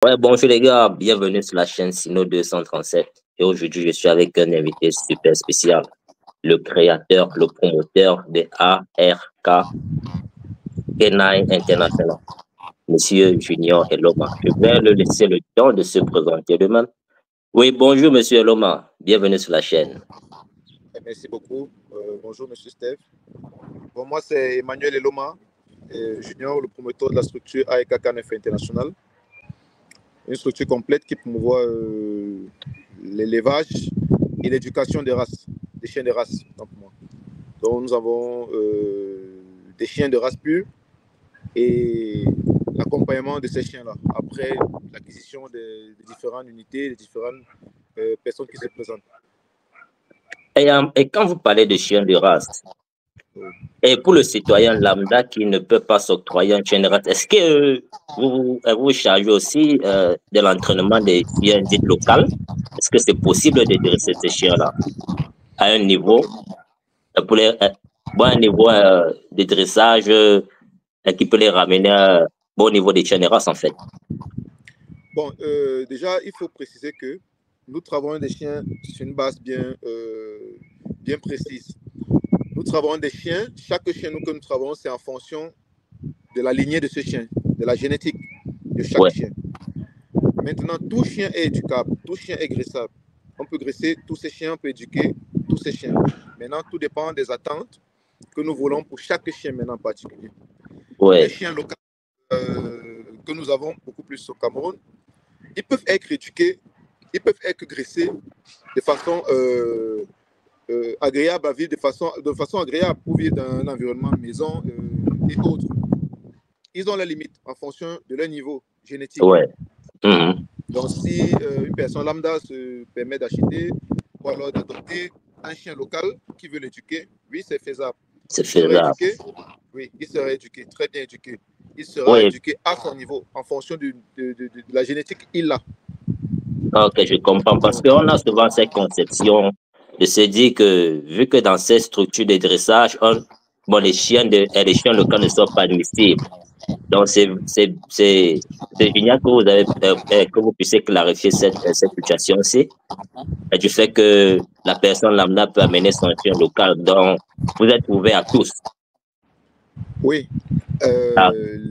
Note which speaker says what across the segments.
Speaker 1: Ouais, bonjour les gars, bienvenue sur la chaîne Sino 237. Et aujourd'hui, je suis avec un invité super spécial, le créateur, le promoteur de ARK K9 International, Monsieur Junior Eloma. Je vais le laisser le temps de se présenter lui-même. Oui, bonjour Monsieur Eloma, bienvenue sur la chaîne.
Speaker 2: Merci beaucoup. Bonjour, Monsieur Steph. Bon, moi, c'est Emmanuel Eloma, junior, le promoteur de la structure AEK K9 International. Une structure complète qui promouvoit l'élevage et l'éducation des races, des chiens de race. Donc, nous avons des chiens de race pure et l'accompagnement de ces chiens-là après l'acquisition des différentes unités, des différentes personnes qui se présentent.
Speaker 1: Et quand vous parlez de chiens de race, et pour le citoyen lambda qui ne peut pas s'octroyer un chien de race, est-ce que vous chargez aussi de l'entraînement des chiens dits locaux? Est-ce que c'est possible de dresser ces chiens-là à un niveau, pour un niveau de dressage qui peut les ramener à bon niveau des chiens de race en fait?
Speaker 2: Bon, déjà, il faut préciser que nous travaillons des chiens sur une base bien précise. Nous travaillons des chiens, chaque chien que nous travaillons, c'est en fonction de la lignée de ce chien, de la génétique de chaque chien. Maintenant, tout chien est éducable, tout chien est graissable. On peut graisser tous ces chiens, on peut éduquer tous ces chiens. Maintenant, tout dépend des attentes que nous voulons pour chaque chien maintenant en particulier. Les chiens locaux que nous avons beaucoup plus au Cameroun, ils peuvent être éduqués, ils peuvent être graissés de façon agréable à vivre, de façon agréable pour vivre dans un environnement maison et autres. Ils ont leurs limites en fonction de leur niveau génétique. Donc, si une personne lambda se permet d'acheter ou alors d'adopter un chien local qui veut l'éduquer, oui, c'est faisable.
Speaker 1: C'est faisable.
Speaker 2: Oui, il sera éduqué, très bien éduqué. Il sera éduqué à son niveau en fonction de la génétique qu'il a.
Speaker 1: Ok, je comprends. Parce qu'on a souvent cette conception de se dire que, vu que dans ces structures de dressage, les chiens locaux ne sont pas admissibles. Donc, c'est génial que vous avez, que vous puissiez clarifier cette situation-ci. Et du fait que la personne lambda peut amener son chien local. Donc, vous êtes ouvert à tous.
Speaker 2: Oui.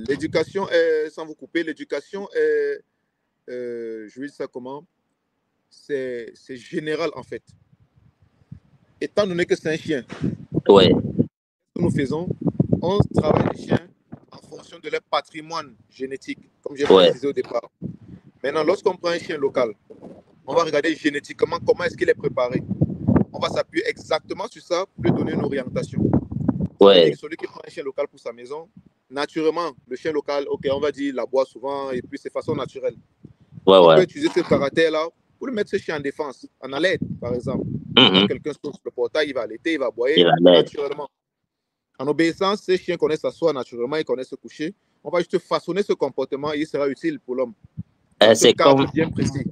Speaker 2: L'éducation est, sans vous couper, l'éducation est, je vais dire ça comment, c'est général en fait. Étant donné que c'est un chien, ce que nous faisons, on travaille les chiens en fonction de leur patrimoine génétique, comme j'ai précisé au départ. Maintenant, lorsqu'on prend un chien local, on va regarder génétiquement comment est-ce qu'il est préparé. On va s'appuyer exactement sur ça pour lui donner une orientation. Celui qui prend un chien local pour sa maison, naturellement, le chien local, ok, on va dire, il aboie souvent et puis c'est façon naturelle. On peut utiliser ce caractère-là pour lui mettre ce chien en défense, en alerte, par exemple. Quand quelqu'un saute sur le portail, il va allaiter, il va aboyer naturellement. En obéissance, ces chiens connaissent s'asseoir naturellement, ils connaissent se coucher. On va juste façonner ce comportement et il sera utile pour l'homme.
Speaker 1: C'est comme bien précis.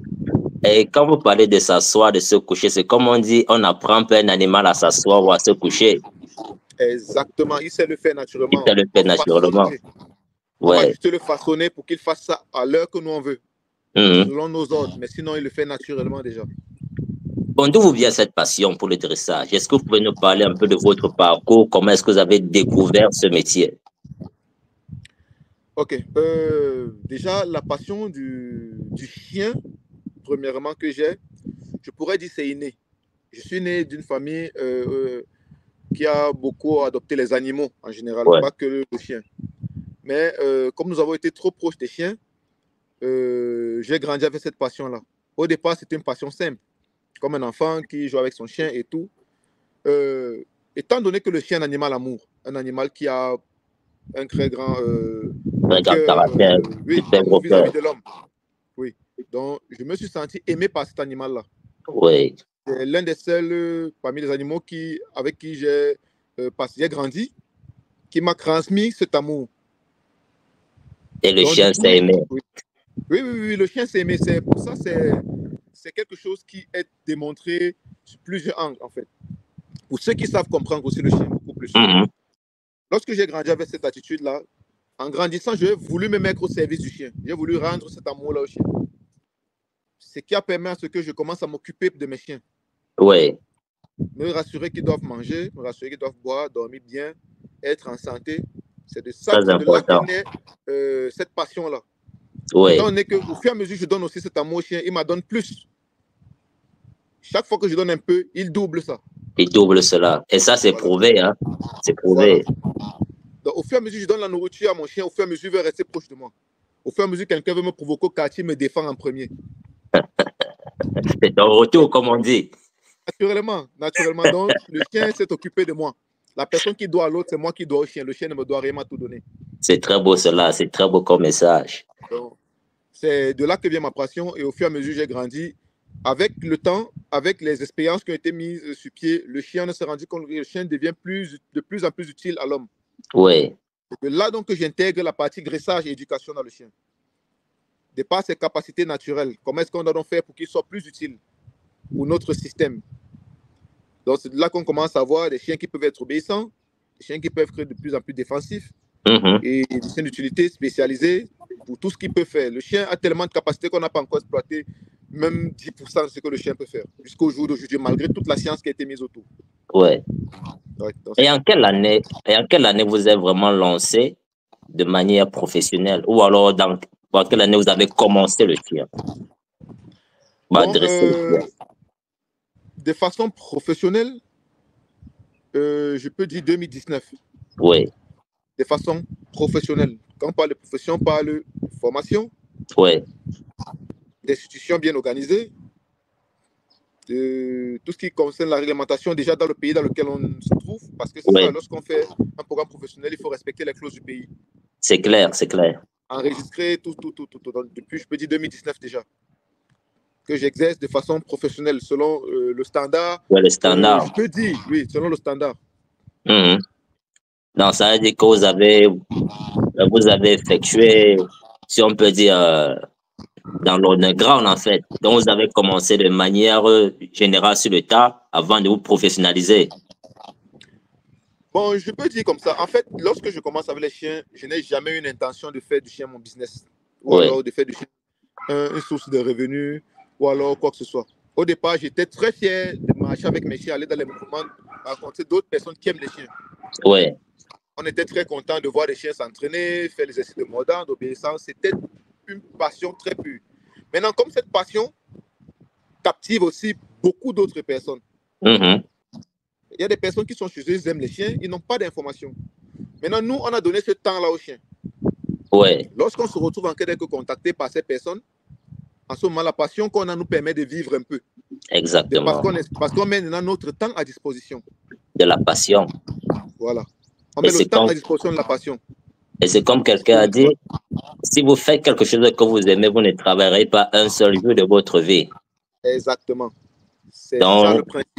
Speaker 1: Et quand vous parlez de s'asseoir, de se coucher, c'est comme on dit, on apprend pas un animal à s'asseoir ou à se coucher.
Speaker 2: Exactement, il sait le faire naturellement.
Speaker 1: Il sait le faire naturellement.
Speaker 2: On va juste le façonner pour qu'il fasse ça à l'heure que nous on veut, selon nos ordres, mais sinon il le fait naturellement déjà.
Speaker 1: Bon, d'où vous vient cette passion pour le dressage? Est-ce que vous pouvez nous parler un peu de votre parcours? Comment est-ce que vous avez découvert ce métier?
Speaker 2: Ok, déjà la passion du chien, premièrement que j'ai, je pourrais dire c'est inné. Je suis né d'une famille qui a beaucoup adopté les animaux en général, pas que le chien. Mais comme nous avons été trop proches des chiens, j'ai grandi avec cette passion-là. Au départ, c'était une passion simple, comme un enfant qui joue avec son chien et tout. Étant donné que le chien est un animal amour, un animal qui a un très grand
Speaker 1: caractère,
Speaker 2: amour vis-à-vis de l'homme. Oui. Donc, je me suis senti aimé par cet animal-là.
Speaker 1: Oui.
Speaker 2: C'est l'un des seuls parmi les animaux avec qui j'ai grandi, qui m'a transmis cet amour.
Speaker 1: Et le chien s'est aimé.
Speaker 2: Oui, le chien s'est aimé. Pour ça, c'est quelque chose qui est démontré sur plusieurs angles, en fait. Pour ceux qui savent comprendre aussi le chien beaucoup plus. Lorsque j'ai grandi avec cette attitude-là, En grandissant, j'ai voulu me mettre au service du chien. J'ai voulu rendre cet amour-là au chien. Ce qui a permis à ce que je commence à m'occuper de mes chiens.
Speaker 1: Oui.
Speaker 2: Me rassurer qu'ils doivent manger, me rassurer qu'ils doivent boire, dormir bien, être en santé. C'est de ça, c'est de là qu'est née cette passion-là.
Speaker 1: Oui.
Speaker 2: Étant donné qu'au fur et à mesure que je donne aussi cet amour au chien, il m'en donne plus. Chaque fois que je donne un peu, il double ça.
Speaker 1: Il double cela. Et ça, c'est prouvé. Hein? C'est prouvé.
Speaker 2: Voilà. Donc, au fur et à mesure que je donne la nourriture à mon chien, au fur et à mesure, il va rester proche de moi. Au fur et à mesure que quelqu'un veut me provoquer au quartier, il me défend en premier.
Speaker 1: C'est un retour, comme on dit.
Speaker 2: Naturellement. Donc, le chien s'est occupé de moi. La personne qui doit à l'autre, c'est moi qui dois au chien. Le chien ne me doit rien à tout donner.
Speaker 1: C'est très beau cela. C'est très beau comme message.
Speaker 2: C'est de là que vient ma passion. Et au fur et à mesure, j'ai grandi. Avec le temps, avec les expériences qui ont été mises sur pied, le chien ne s'est rendu compte que le chien devient de plus en plus utile à l'homme.
Speaker 1: Oui.
Speaker 2: C'est là donc que j'intègre la partie dressage et éducation dans le chien. De par ses capacités naturelles, comment est-ce qu'on doit donc faire pour qu'il soit plus utile pour notre système. Donc c'est là qu'on commence à voir des chiens qui peuvent être obéissants, des chiens qui peuvent être de plus en plus défensifs, et des chiens d'utilité spécialisés pour tout ce qu'il peut faire. Le chien a tellement de capacités qu'on n'a pas encore exploité même 10% de ce que le chien peut faire, jusqu'au jour d'aujourd'hui, malgré toute la science qui a été mise autour.
Speaker 1: Ouais. Et en quelle année vous êtes vraiment lancé de manière professionnelle? Ou alors, dans quelle année vous avez commencé le chien?
Speaker 2: Bon, de façon professionnelle, je peux dire 2019.
Speaker 1: Oui.
Speaker 2: De façon professionnelle. Quand on parle de profession, on parle de formation.
Speaker 1: Oui.
Speaker 2: D'institutions bien organisées. De tout ce qui concerne la réglementation déjà dans le pays dans lequel on se trouve. Parce que c'est ça, lorsqu'on fait un programme professionnel, il faut respecter les clauses du pays.
Speaker 1: C'est clair, c'est clair.
Speaker 2: Enregistrer tout. Donc, depuis, je peux dire 2019 déjà. Que j'exerce de façon professionnelle selon le standard.
Speaker 1: Oui, le standard.
Speaker 2: Je peux dire, oui, selon le standard.
Speaker 1: Donc, ça veut dire que vous avez effectué, si on peut dire, dans l'underground, en fait. Donc, vous avez commencé de manière générale sur le tas avant de vous professionnaliser.
Speaker 2: Bon, je peux dire comme ça. En fait, lorsque je commence avec les chiens, je n'ai jamais eu une intention de faire du chien mon business. Ou alors de faire du chien une source de revenus, ou alors quoi que ce soit. Au départ, j'étais très fier de marcher avec mes chiens, aller dans les mouvements, rencontrer d'autres personnes qui aiment les chiens.
Speaker 1: Oui.
Speaker 2: On était très contents de voir les chiens s'entraîner, faire les exercices de mordant, d'obéissance. C'était une passion très pure. Maintenant, comme cette passion captive aussi beaucoup d'autres personnes. Il y a des personnes qui sont chez eux, ils aiment les chiens, ils n'ont pas d'informations. Maintenant, nous, on a donné ce temps-là aux chiens.
Speaker 1: Oui.
Speaker 2: Lorsqu'on se retrouve en cas d'être contacté par ces personnes, en ce moment, la passion qu'on a nous permet de vivre un peu.
Speaker 1: Exactement.
Speaker 2: Parce qu'on met maintenant notre temps à disposition.
Speaker 1: De la passion.
Speaker 2: Voilà. On met le temps à disposition de la passion.
Speaker 1: Et c'est comme quelqu'un a dit, si vous faites quelque chose que vous aimez, vous ne travaillerez pas un seul jour de votre vie.
Speaker 2: Exactement. C'est ça le principe.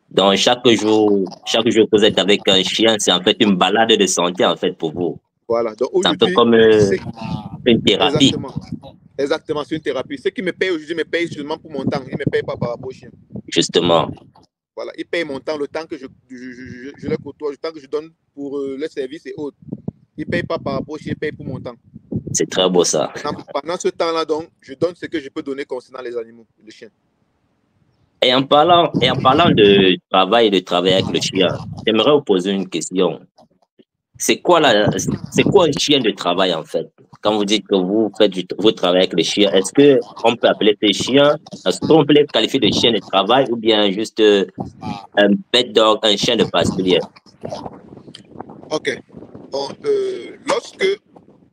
Speaker 1: Donc, chaque jour que vous êtes avec un chien, c'est en fait une balade de santé, en fait, pour vous.
Speaker 2: Voilà.
Speaker 1: C'est un peu comme une thérapie.
Speaker 2: Exactement, c'est une thérapie. Ceux qui me payent aujourd'hui me payent seulement pour mon temps. Ils ne me payent pas par rapport au chien.
Speaker 1: Justement.
Speaker 2: Voilà, ils payent mon temps, le temps que je les côtoie, le temps que je donne pour les services et autres. Ils ne payent pas par rapport au chien, ils payent pour mon temps.
Speaker 1: C'est très beau ça.
Speaker 2: Pendant ce temps-là, donc, je donne ce que je peux donner concernant les animaux, le chien.
Speaker 1: Et en parlant de travail et de travailler avec le chien, j'aimerais vous poser une question. C'est quoi un chien de travail en fait? Quand vous dites que vous travaillez avec les chiens, est-ce qu'on peut appeler ces chiens, est-ce qu'on peut les qualifier de chiens de travail ou bien juste un pet dog, un chien de particulier?
Speaker 2: Ok. Bon, lorsque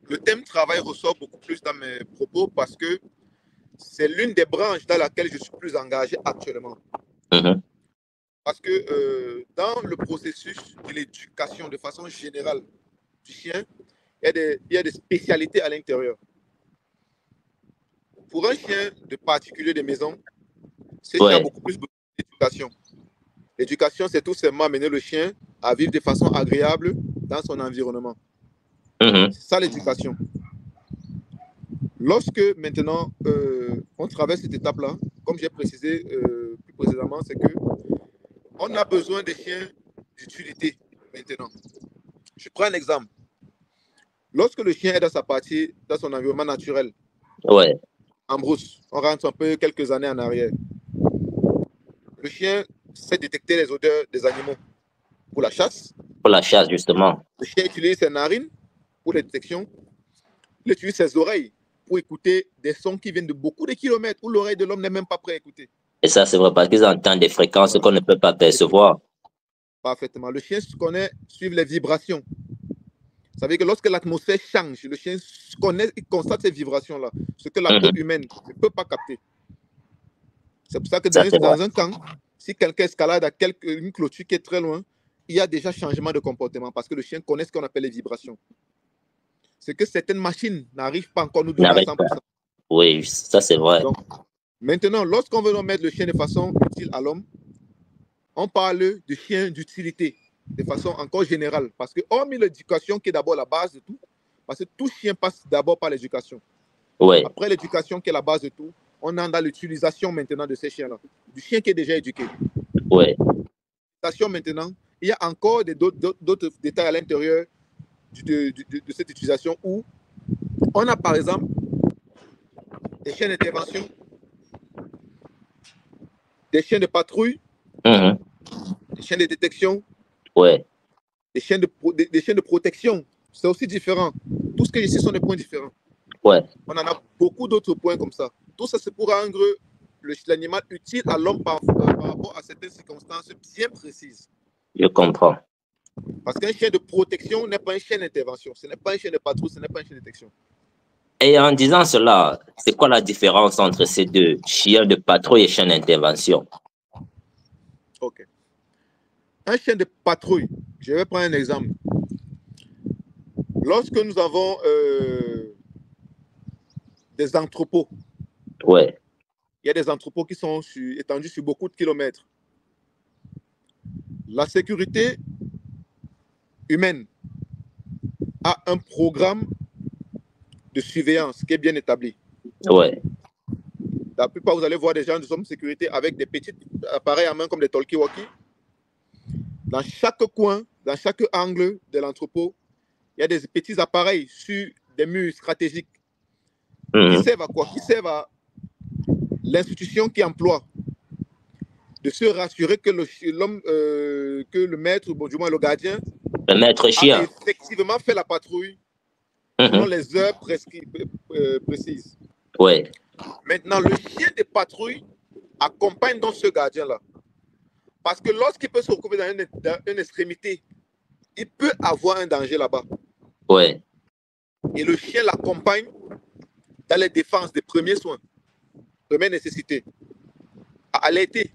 Speaker 2: le thème travail ressort beaucoup plus dans mes propos parce que c'est l'une des branches dans laquelle je suis plus engagé actuellement. Parce que dans le processus de l'éducation de façon générale du chien, il y a des spécialités à l'intérieur. Pour un chien de particulier de maison, ce chien a beaucoup plus d'éducation. L'éducation, c'est tout simplement amener le chien à vivre de façon agréable dans son environnement. C'est ça l'éducation. Lorsque maintenant on traverse cette étape-là, comme j'ai précisé plus précédemment, c'est que on a besoin de chiens d'utilité maintenant. Je prends un exemple. Lorsque le chien est dans sa partie, dans son environnement naturel,
Speaker 1: ouais.
Speaker 2: En brousse, on rentre un peu quelques années en arrière. Le chien sait détecter les odeurs des animaux pour la chasse.
Speaker 1: Pour la chasse, justement.
Speaker 2: Le chien utilise ses narines pour la détection. Il utilise ses oreilles pour écouter des sons qui viennent de beaucoup de kilomètres où l'oreille de l'homme n'est même pas prêt à écouter.
Speaker 1: Et ça, c'est vrai, parce qu'ils entendent des fréquences qu'on ne peut pas percevoir.
Speaker 2: Parfaitement. Le chien connaît, suivre les vibrations. Ça veut dire que lorsque l'atmosphère change, le chien connaît, il constate ces vibrations-là, ce que la peau humaine ne peut pas capter. C'est pour ça que dans un camp, si quelqu'un escalade à une clôture qui est très loin, il y a déjà changement de comportement parce que le chien connaît ce qu'on appelle les vibrations. C'est que certaines machines n'arrivent pas encore à nous donner à 100%.
Speaker 1: Pas. Oui, ça c'est vrai.
Speaker 2: Donc, maintenant, lorsqu'on veut mettre le chien de façon utile à l'homme, on parle de chien d'utilité de façon encore générale. Parce que hormis l'éducation qui est d'abord la base de tout, parce que tout chien passe d'abord par l'éducation.
Speaker 1: Ouais.
Speaker 2: Après l'éducation qui est la base de tout, on est dans l'utilisation maintenant de ces chiens-là. Du chien qui est déjà éduqué.
Speaker 1: Ouais.
Speaker 2: Maintenant, il y a encore d'autres détails à l'intérieur de cette utilisation où on a par exemple des chiens d'intervention, des chiens de patrouille, des chiens de détection,
Speaker 1: ouais.
Speaker 2: des chiens de protection. C'est aussi différent. Tout ce que ici sont des points différents.
Speaker 1: Ouais.
Speaker 2: On en a beaucoup d'autres points comme ça. Tout ça, c'est pour rendre l'animal utile à l'homme par rapport à certaines circonstances bien précises.
Speaker 1: Je comprends.
Speaker 2: Parce qu'un chien de protection n'est pas un chien d'intervention. Ce n'est pas un chien de patrouille, ce n'est pas un chien de détection.
Speaker 1: Et en disant cela, c'est quoi la différence entre ces deux, chiens de patrouille et chiens d'intervention?
Speaker 2: Ok. Un chien de patrouille, je vais prendre un exemple. Lorsque nous avons des entrepôts,
Speaker 1: ouais.
Speaker 2: Il y a des entrepôts qui sont étendus sur beaucoup de kilomètres. La sécurité humaine a un programme de surveillance qui est bien établi.
Speaker 1: Ouais.
Speaker 2: La plupart, vous allez voir des gens de zone de sécurité avec des petits appareils à main comme des talkie-walkie. Dans chaque coin, dans chaque angle de l'entrepôt, il y a des petits appareils sur des murs stratégiques qui servent à quoi? Qui servent à l'institution qui emploie de se rassurer que l'homme, que le maître, bon, du moins le gardien,
Speaker 1: le maître chien,
Speaker 2: a effectivement fait la patrouille selon les heures précises.
Speaker 1: Ouais.
Speaker 2: Maintenant, le chien de patrouille accompagne donc ce gardien-là. Parce que lorsqu'il peut se retrouver dans une extrémité, il peut avoir un danger là-bas.
Speaker 1: Ouais.
Speaker 2: Et le chien l'accompagne dans les défenses des premiers soins, premières nécessités, à alerter.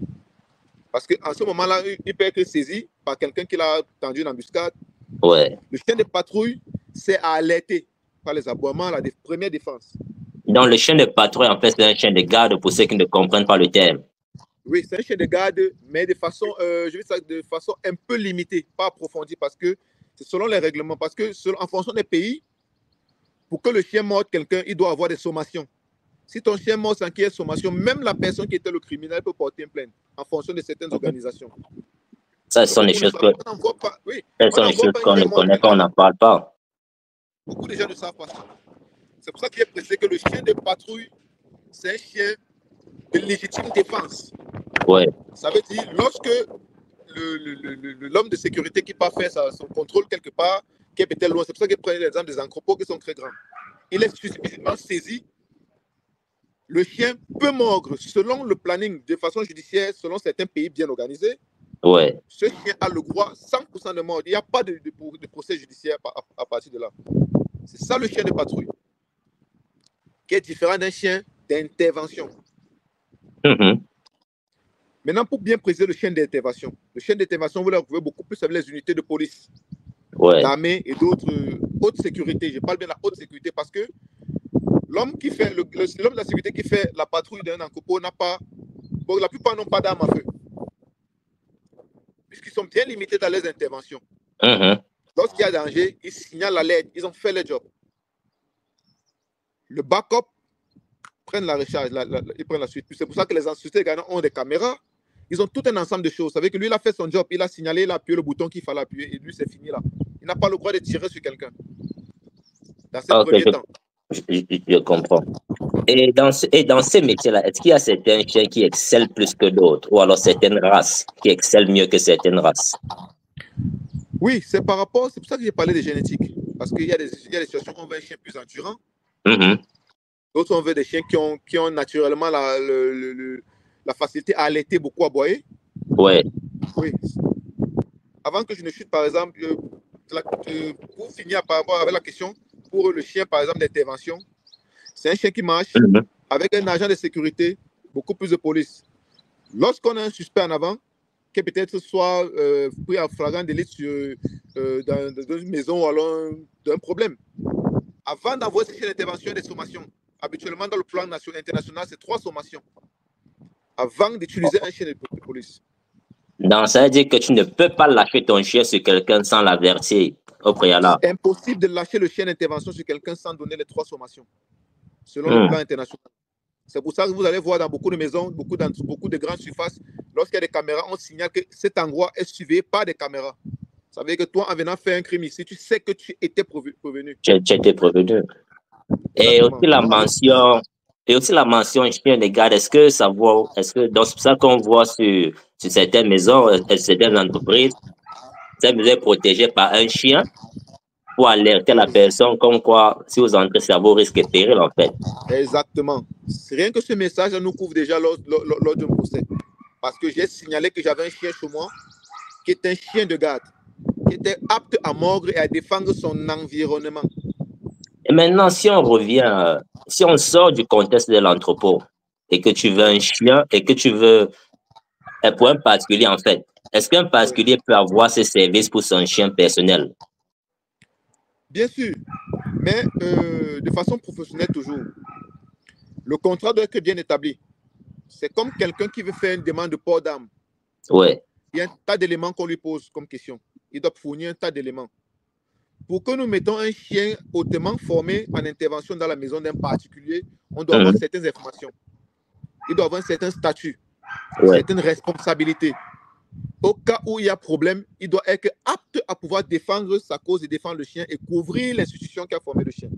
Speaker 2: Parce qu'en ce moment-là, il peut être saisi par quelqu'un qui l'a tendu une embuscade.
Speaker 1: Ouais.
Speaker 2: Le chien de patrouille, c'est à alerter par les aboiements, la première défense.
Speaker 1: Donc, le chien de patrouille, en fait, c'est un chien de garde pour ceux qui ne comprennent pas le terme.
Speaker 2: Oui, c'est un chien de garde, mais de façon, je vais dire de façon un peu limitée, pas approfondie, parce que c'est selon les règlements. Parce que en fonction des pays, pour que le chien morde quelqu'un, il doit avoir des sommations. Si ton chien mord sans qu'il y ait sommation, même la personne qui était le criminel peut porter une plainte en fonction de certaines organisations.
Speaker 1: Ça, ce sont les choses qu'on ne connaît pas, on n'en parle pas.
Speaker 2: Beaucoup de gens ne savent pas ça. C'est pour ça qu'il est précisé que le chien de patrouille, c'est un chien de légitime défense.
Speaker 1: Ouais.
Speaker 2: Ça veut dire, lorsque l'homme de sécurité qui part faire son contrôle quelque part, qui est peut-être loin, c'est pour ça qu'il prend l'exemple des entrepôts qui sont très grands. Il est suffisamment saisi. Le chien peut mordre selon le planning de façon judiciaire, selon certains pays bien organisés.
Speaker 1: Ouais.
Speaker 2: Ce chien a le droit 100% de mordre. Il n'y a pas de procès judiciaire à partir de là. C'est ça le chien de patrouille, qui est différent d'un chien d'intervention. Maintenant, pour bien préciser le chien d'intervention, vous le retrouvez beaucoup plus avec les unités de police, d'armée et d'autres hautes sécurités. Je parle bien de la haute sécurité parce que l'homme de la sécurité qui fait la patrouille d'un entrepôt n'a pas, bon, la plupart n'ont pas d'armes à feu, puisqu'ils sont bien limités dans les interventions. Lorsqu'il y a danger, ils signalent l'alerte, ils ont fait le job. Le backup prennent la recharge, ils prennent la suite. C'est pour ça que les sociétés gagnantes ont des caméras. Ils ont tout un ensemble de choses. Vous savez que lui, il a fait son job, il a signalé, il a appuyé le bouton qu'il fallait appuyer et lui, c'est fini là. Il n'a pas le droit de tirer sur quelqu'un. dans ces premiers temps.
Speaker 1: Je comprends. Et dans ces métiers-là, est-ce qu'il y a certains chiens qui excellent plus que d'autres, ou alors certaines races qui excellent mieux que certaines races?
Speaker 2: Oui, c'est pour ça que j'ai parlé de génétique. Parce qu'il y a des situations où on veut un chien plus endurant. D'autres, on veut des chiens qui ont naturellement la facilité à allaiter, beaucoup à aboyer.
Speaker 1: Ouais.
Speaker 2: Oui. Avant que je ne chute, par exemple, pour finir par rapport avec la question, pour le chien, par exemple, d'intervention, c'est un chien qui marche avec un agent de sécurité, beaucoup plus de police. Lorsqu'on a un suspect en avant, qui peut-être soit pris en flagrant délit dans une maison ou alors d'un problème, avant d'envoyer ce chien d'intervention, des sommations. Habituellement, dans le plan international, c'est 3 sommations avant d'utiliser un chien de police.
Speaker 1: Donc, ça veut dire que tu ne peux pas lâcher ton chien sur quelqu'un sans l'avertir au préalable.
Speaker 2: C'est impossible de lâcher le chien d'intervention sur quelqu'un sans donner les 3 sommations, selon le plan international. C'est pour ça que vous allez voir dans beaucoup de maisons, beaucoup de grandes surfaces, lorsqu'il y a des caméras, on signale que cet endroit est surveillé par des caméras. Ça veut dire que toi, en venant faire un crime ici, tu sais que tu étais prévenu.
Speaker 1: Tu étais prévenu. Et aussi la mention chien de garde, est-ce que ça vaut, donc c'est pour ça qu'on voit sur certaines maisons, certaines entreprises, cette maison est protégée par un chien pour alerter la personne comme quoi, si vous entrez, ça vaut risque et péril, en fait.
Speaker 2: Exactement. Rien que ce message nous couvre déjà lors d'un procès. Parce que j'ai signalé que j'avais un chien chez moi qui est un chien de garde, qui était apte à mordre et à défendre son environnement.
Speaker 1: Et maintenant, si on revient, si on sort du contexte de l'entrepôt et que tu veux un chien et que tu veux, pour un particulier, en fait, est-ce qu'un particulier peut avoir ses services pour son chien personnel?
Speaker 2: Bien sûr, mais de façon professionnelle toujours. Le contrat doit être bien établi. C'est comme quelqu'un qui veut faire une demande de port d'armes.
Speaker 1: Ouais.
Speaker 2: Il y a un tas d'éléments qu'on lui pose comme question. Il doit fournir un tas d'éléments. Pour que nous mettons un chien hautement formé en intervention dans la maison d'un particulier, on doit avoir certaines informations. Il doit avoir un certain statut, certaines responsabilités. Au cas où il y a problème, il doit être apte à pouvoir défendre sa cause et défendre le chien et couvrir l'institution qui a formé le chien.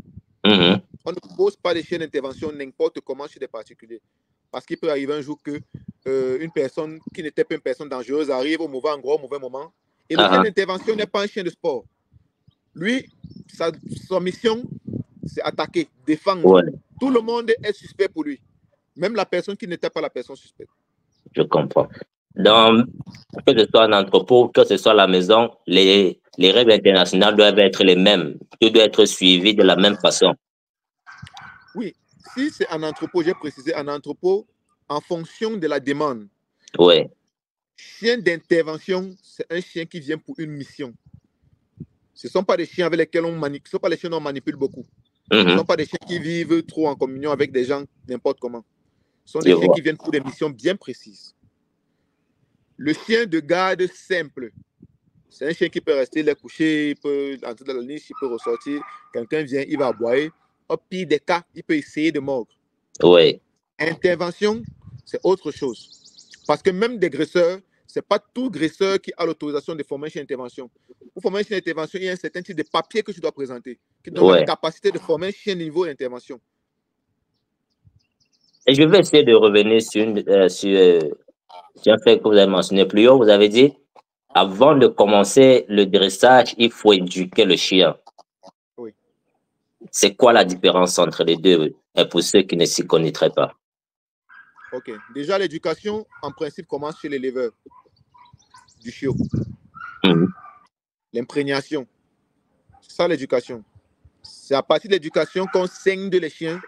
Speaker 2: On ne pose pas des chiens d'intervention n'importe comment chez des particuliers. Parce qu'il peut arriver un jour que une personne qui n'était pas une personne dangereuse arrive au mauvais endroit, au mauvais moment. Et le chien d'intervention n'est pas un chien de sport. Lui, sa mission, c'est attaquer, défendre.
Speaker 1: Ouais.
Speaker 2: Tout le monde est suspect pour lui. Même la personne qui n'était pas la personne suspecte.
Speaker 1: Je comprends. Donc, que ce soit un entrepôt, que ce soit la maison, les règles internationales doivent être les mêmes. Tout doit être suivi de la même façon.
Speaker 2: Oui. Si c'est un entrepôt, j'ai précisé un entrepôt en fonction de la demande.
Speaker 1: Oui.
Speaker 2: Chien d'intervention, c'est un chien qui vient pour une mission. Ce ne sont pas des chiens avec lesquels on manipule, ce ne sont pas des chiens dont on manipule beaucoup. Ce ne sont pas des chiens qui vivent trop en communion avec des gens n'importe comment. Ce sont des chiens qui viennent pour des missions bien précises. Le chien de garde simple, c'est un chien qui peut rester là couché, il peut entrer dans la niche, il peut ressortir. Quelqu'un vient, il va aboyer. Au pire des cas, il peut essayer de mordre.
Speaker 1: Oui.
Speaker 2: Intervention, c'est autre chose. Parce que même des graisseurs, ce n'est pas tout graisseur qui a l'autorisation de former un chien d'intervention. Pour former un chien d'intervention, il y a un certain type de papier que tu dois présenter, qui donne la capacité de former un chien de niveau d'intervention.
Speaker 1: Et je vais essayer de revenir sur un fait que vous avez mentionné plus haut. Vous avez dit, avant de commencer le dressage, il faut éduquer le chien.
Speaker 2: Oui.
Speaker 1: C'est quoi la différence entre les deux, pour ceux qui ne s'y connaîtraient pas?
Speaker 2: Ok. Déjà, l'éducation, en principe, commence chez l'éleveur du chiot. L'imprégnation. C'est ça l'éducation. C'est à partir de l'éducation qu'on saigne les chiens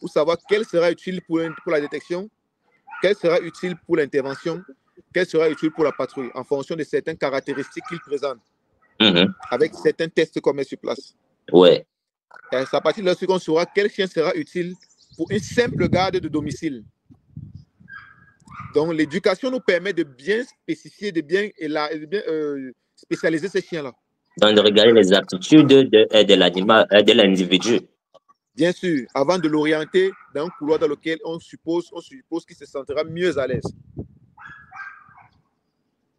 Speaker 2: pour savoir quel sera utile pour la détection, quel sera utile pour l'intervention, quel sera utile pour la patrouille, en fonction de certaines caractéristiques qu'ils présentent, avec certains tests qu'on met sur place.
Speaker 1: Ouais.
Speaker 2: C'est à partir de là qu'on saura quel chien sera utile pour une simple garde de domicile. Donc, l'éducation nous permet de bien spécifier, de bien spécialiser ces chiens-là.
Speaker 1: Donc, de regarder les aptitudes de l'animal, de l'individu.
Speaker 2: Bien sûr, avant de l'orienter dans un couloir dans lequel on suppose qu'il se sentira mieux à l'aise.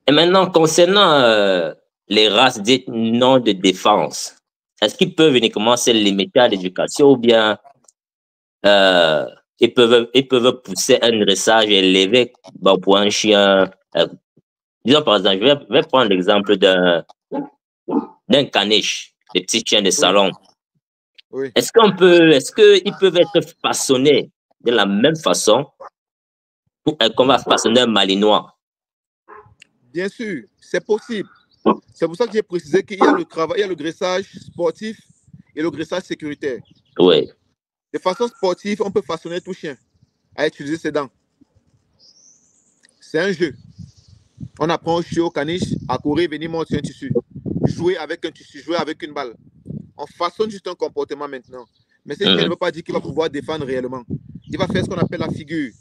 Speaker 1: Et maintenant, concernant les races dites non de défense, est-ce qu'ils peuvent uniquement se limiter à l'éducation ou bien ils peuvent pousser un dressage élevé bon, pour un chien? Disons par exemple, je vais prendre l'exemple d'un caniche, des petits chiens de salon.
Speaker 2: Oui.
Speaker 1: Est-ce qu'ils peuvent être façonnés de la même façon qu'on va façonner un malinois?
Speaker 2: Bien sûr, c'est possible. C'est pour ça que j'ai précisé qu'il y a le travail, il y a le dressage sportif et le dressage sécuritaire.
Speaker 1: Oui.
Speaker 2: De façon sportive, on peut façonner tout chien à utiliser ses dents. C'est un jeu. On apprend au chiot, au caniche à courir, venir monter sur un tissu. Jouer avec un tissu, jouer avec une balle. On façonne juste un comportement maintenant. Mais ce chien ne veut pas dire qu'il va pouvoir défendre réellement. Il va faire ce qu'on appelle la figure.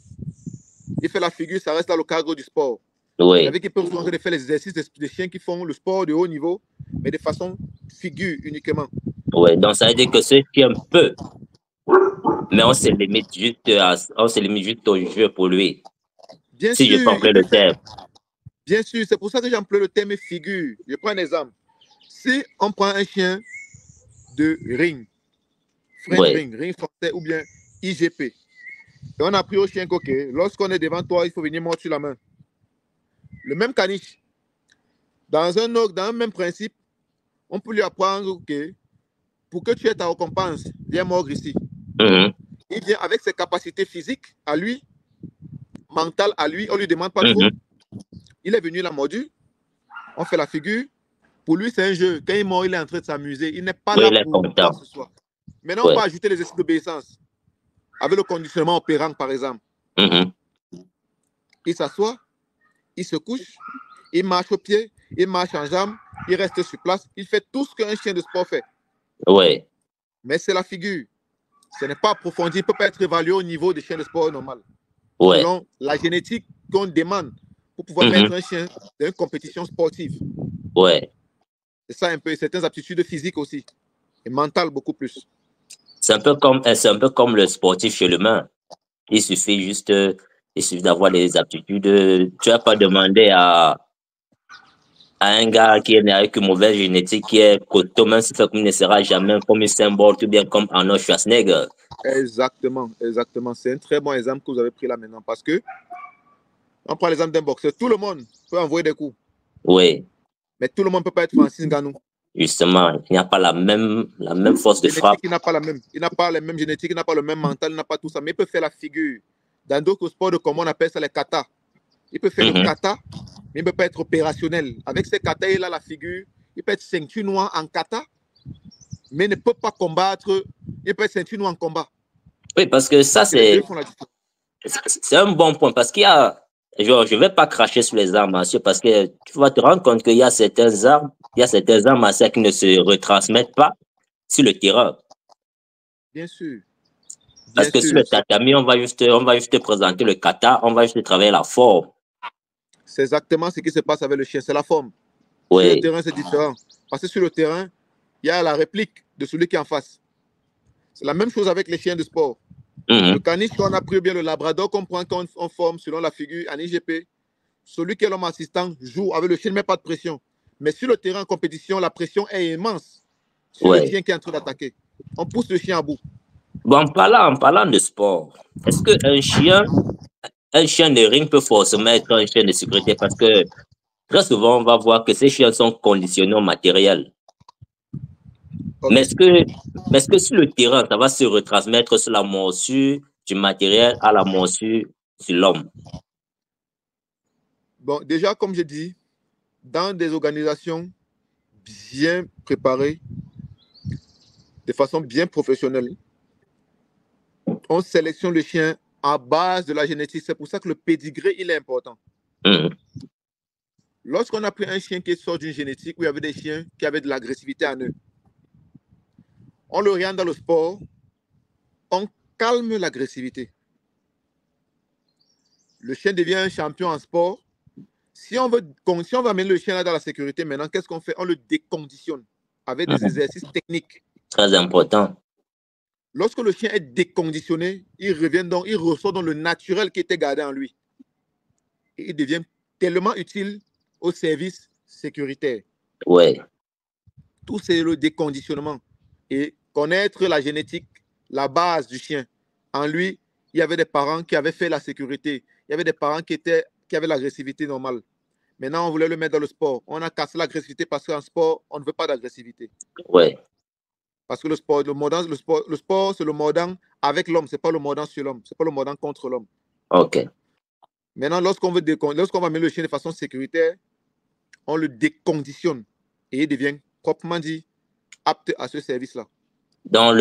Speaker 2: Il fait la figure, ça reste dans le cadre du sport.
Speaker 1: Oui.
Speaker 2: Vous savez qu'ils peuvent souvent faire les exercices des chiens qui font le sport de haut niveau, mais de façon figure uniquement.
Speaker 1: Oui, donc ça veut dire que ce chien peut, mais on se limite juste au jeu pour lui.
Speaker 2: Bien
Speaker 1: si
Speaker 2: sûr,
Speaker 1: je peux employer le terme.
Speaker 2: Bien sûr, c'est pour ça que j'emploie le terme figure. Je prends un exemple. Si on prend un chien de ring, French ring, ring français ou bien IGP, et on a pris au chien coquet, lorsqu'on est devant toi, il faut venir mordre sur la main. Le même caniche, dans un même principe, on peut lui apprendre, ok, pour que tu aies ta récompense, viens mordre ici. Il vient avec ses capacités physiques à lui, mentales à lui, on ne lui demande pas trop. Il est venu, il a mordu, on fait la figure. Pour lui, c'est un jeu. Quand il mord, il est en train de s'amuser. Il n'est pas là pour quoi que ce soit. Maintenant, on va ajouter les exercices d'obéissance. Avec le conditionnement opérant, par exemple. Il s'assoit, il se couche, il marche au pied, il marche en jambes, il reste sur place. Il fait tout ce qu'un chien de sport fait.
Speaker 1: Oui.
Speaker 2: Mais c'est la figure. Ce n'est pas approfondi. Il ne peut pas être évalué au niveau des chiens de sport normal.
Speaker 1: Ouais.
Speaker 2: Selon la génétique qu'on demande pour pouvoir mettre un chien dans une compétition sportive.
Speaker 1: Ouais.
Speaker 2: C'est ça un peu. Certaines aptitudes physiques aussi. Et mentales beaucoup plus.
Speaker 1: C'est un peu comme le sportif chez l'humain. Il suffit d'avoir les aptitudes. Tu n'as pas demandé à un gars qui est né avec une mauvaise génétique, qui est costaud, même si il ne sera jamais comme Usain Bolt ou bien comme Arnold Schwarzenegger.
Speaker 2: Exactement, exactement. C'est un très bon exemple que vous avez pris là maintenant parce que on prend l'exemple d'un boxeur. Tout le monde peut envoyer des coups.
Speaker 1: Oui.
Speaker 2: Mais tout le monde ne peut pas être Francis Ngannou.
Speaker 1: Justement, il n'y a pas la même force de frappe.
Speaker 2: Il n'a pas la même. Il n'a pas la même génétique, il n'a pas le même mental, il n'a pas tout ça. Mais il peut faire la figure. Dans d'autres sports de combat, on appelle ça les katas. Il peut faire le kata, mais il ne peut pas être opérationnel. Avec ces katas, il a la figure. Il peut être ceinture noire en kata, mais ne peut pas combattre. Il peut être ceinture noire en combat.
Speaker 1: Oui, parce que ça, c'est un bon point. Parce qu'il y a, je ne vais pas cracher sur les arts martiaux parce que tu vas te rendre compte qu'il y a certains arts martiaux qui ne se retransmettent pas sur le terrain.
Speaker 2: Bien sûr.
Speaker 1: Parce que sur le tatami, on va juste te présenter le kata, on va juste travailler la forme.
Speaker 2: C'est exactement ce qui se passe avec le chien, c'est la forme.
Speaker 1: Oui.
Speaker 2: Sur le terrain, c'est différent. Parce que sur le terrain, il y a la réplique de celui qui est en face. C'est la même chose avec les chiens de sport. Le caniche, quand on a pris bien le labrador, qu'on prend quand on forme selon la figure en IGP, celui qui est l'homme assistant joue avec le chien, ne met pas de pression. Mais sur le terrain en compétition, la pression est immense sur le chien qui est en train d'attaquer. On pousse le chien à bout.
Speaker 1: Bon, en parlant de sport, est-ce qu'un chien de ring peut forcément être un chien de sécurité? Parce que très souvent, on va voir que ces chiens sont conditionnés au matériel. Okay. Mais est-ce que sur le terrain, ça va se retransmettre sur la morsure du matériel à la morsure sur l'homme?
Speaker 2: Bon, déjà, comme je dis, dans des organisations bien préparées, de façon bien professionnelle, on sélectionne le chien à base de la génétique. C'est pour ça que le pédigré, il est important. Lorsqu'on a pris un chien qui sort d'une génétique où il y avait des chiens qui avaient de l'agressivité en eux, on le regarde dans le sport, on calme l'agressivité. Le chien devient un champion en sport. Si on veut amener le chien là dans la sécurité, maintenant, qu'est-ce qu'on fait? On le déconditionne avec des exercices techniques.
Speaker 1: Très important.
Speaker 2: Lorsque le chien est déconditionné, il ressort dans le naturel qui était gardé en lui. Et il devient tellement utile au service sécuritaire.
Speaker 1: Ouais.
Speaker 2: Tout c'est le déconditionnement. et connaître la génétique, la base du chien. En lui, il y avait des parents qui avaient fait la sécurité. Il y avait des parents qui avaient l'agressivité normale. Maintenant, on voulait le mettre dans le sport. On a cassé l'agressivité parce qu'en sport, on ne veut pas d'agressivité.
Speaker 1: Ouais.
Speaker 2: Parce que le sport, c'est le mordant avec l'homme. Ce n'est pas le mordant sur l'homme. Ce n'est pas le mordant contre l'homme.
Speaker 1: OK.
Speaker 2: Maintenant, lorsqu'on va mettre le chien de façon sécuritaire, on le déconditionne et il devient, proprement dit, apte à ce service-là.
Speaker 1: Donc,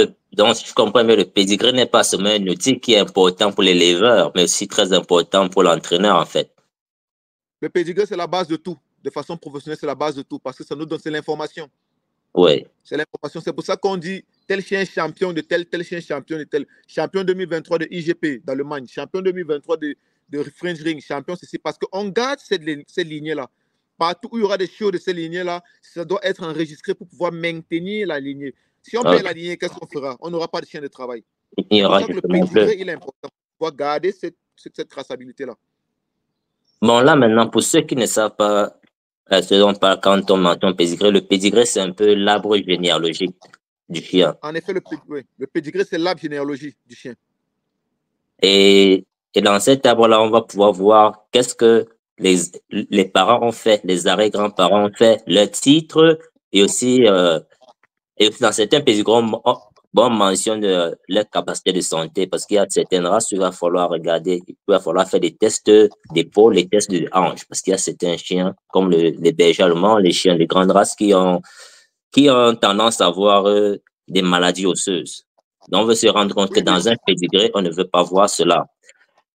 Speaker 1: si je comprends bien, le pédigré n'est pas seulement un outil qui est important pour l'éleveur, mais aussi très important pour l'entraîneur, en fait.
Speaker 2: Le pédigré, c'est la base de tout. De façon professionnelle, c'est la base de tout parce que ça nous donne, c'est l'information.
Speaker 1: Oui.
Speaker 2: C'est l'information. C'est pour ça qu'on dit tel chien champion de tel chien champion de tel. Champion 2023 de IGP d'Allemagne, champion 2023 de French Ring, champion, c'est parce qu'on garde cette lignée-là. Partout où il y aura des shows de cette lignée-là, ça doit être enregistré pour pouvoir maintenir la lignée. Si on perd la lignée, qu'est-ce qu'on fera? On n'aura pas de chien de travail.
Speaker 1: Il y aura
Speaker 2: le pédigré, il est important pour pouvoir garder cette traçabilité-là.
Speaker 1: Bon, là, maintenant, pour ceux qui ne savent pas ce dont on parle quand on mentionne pédigré, le pédigré, c'est un peu l'arbre généalogique du chien.
Speaker 2: En effet, le pédigré, c'est l'arbre généalogique du chien.
Speaker 1: Et dans cet arbre-là, on va pouvoir voir qu'est-ce que les parents ont fait, les arrière-grands-parents ont fait, leur titre, et aussi dans certains pédigrés, on mentionne leur capacité de santé, parce qu'il y a certaines races où il va falloir regarder, il va falloir faire des tests d'épaule, des tests de hanche, parce qu'il y a certains chiens, comme les bergers allemands, les chiens de grandes races, qui ont tendance à avoir des maladies osseuses. Donc, on veut se rendre compte que dans un pédigré, on ne veut pas voir cela.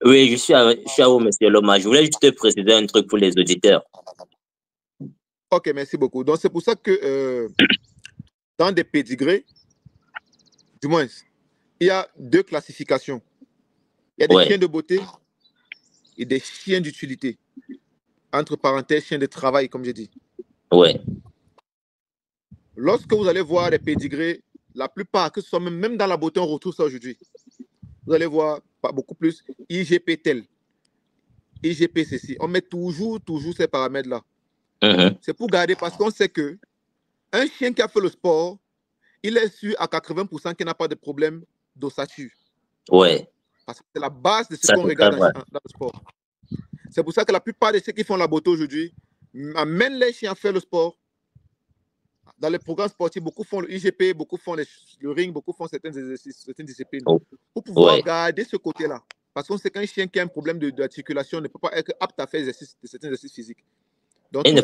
Speaker 1: Oui, je suis à vous, monsieur Loma. Je voulais juste te préciser un truc pour les auditeurs.
Speaker 2: Ok, merci beaucoup. Donc, c'est pour ça que dans des pédigrés, du moins, il y a deux classifications. Il y a des chiens de beauté et des chiens d'utilité. Entre parenthèses, chiens de travail, comme j'ai dit.
Speaker 1: Oui.
Speaker 2: Lorsque vous allez voir les pédigrés, la plupart, que ce soit même dans la beauté, on retrouve ça aujourd'hui. Vous allez voir pas beaucoup plus IGP tel, IGP ceci. On met toujours ces paramètres-là. C'est pour garder, parce qu'on sait que un chien qui a fait le sport, il est sûr à 80% qu'il n'a pas de problème d'ossature.
Speaker 1: Oui.
Speaker 2: Parce que c'est la base de ce qu'on regarde dans le sport. C'est pour ça que la plupart de ceux qui font la beauté aujourd'hui amènent les chiens à faire le sport. Dans les programmes sportifs, beaucoup font le IGP, beaucoup font le ring, beaucoup font certains exercices, certaines disciplines. Pour pouvoir garder ce côté-là. Parce qu'on sait qu'un chien qui a un problème d'articulation ne peut pas être apte à faire certains exercices physiques. Donc,
Speaker 1: il ne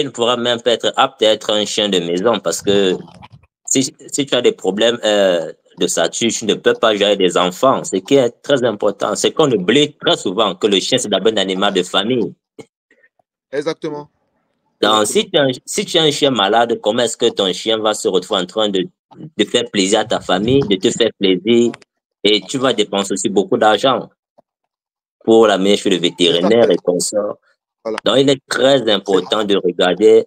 Speaker 1: pourra même pas être apte à être un chien de maison parce que si tu as des problèmes de stature, tu ne peux pas gérer des enfants. Ce qui est très important, c'est qu'on oublie très souvent que le chien, c'est d'abord un animal de famille.
Speaker 2: Exactement.
Speaker 1: Donc, si tu as un chien malade, comment est-ce que ton chien va se retrouver en train de faire plaisir à ta famille, de te faire plaisir, et tu vas dépenser aussi beaucoup d'argent pour l'amener chez le vétérinaire et consorts. Voilà. Donc, il est très important de regarder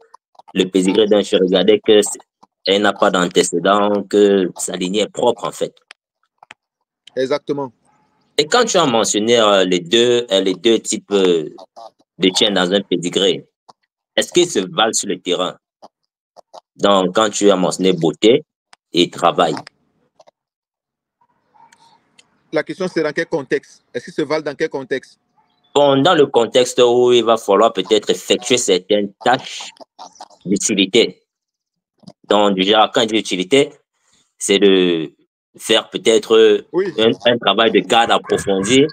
Speaker 1: le pédigré d'un chien, regarder qu'elle n'a pas d'antécédent, que sa lignée est propre, en fait.
Speaker 2: Exactement.
Speaker 1: Et quand tu as mentionné les deux types de chiens dans un pédigré, est-ce qu'ils se valent sur le terrain? Donc, quand tu as mentionné beauté et travail.
Speaker 2: La question, c'est dans quel contexte? Est-ce qu'ils se valent dans quel contexte?
Speaker 1: Bon, dans le contexte où il va falloir peut-être effectuer certaines tâches d'utilité. Donc, déjà, quand je dis utilité, c'est de faire peut-être un travail de garde approfondi,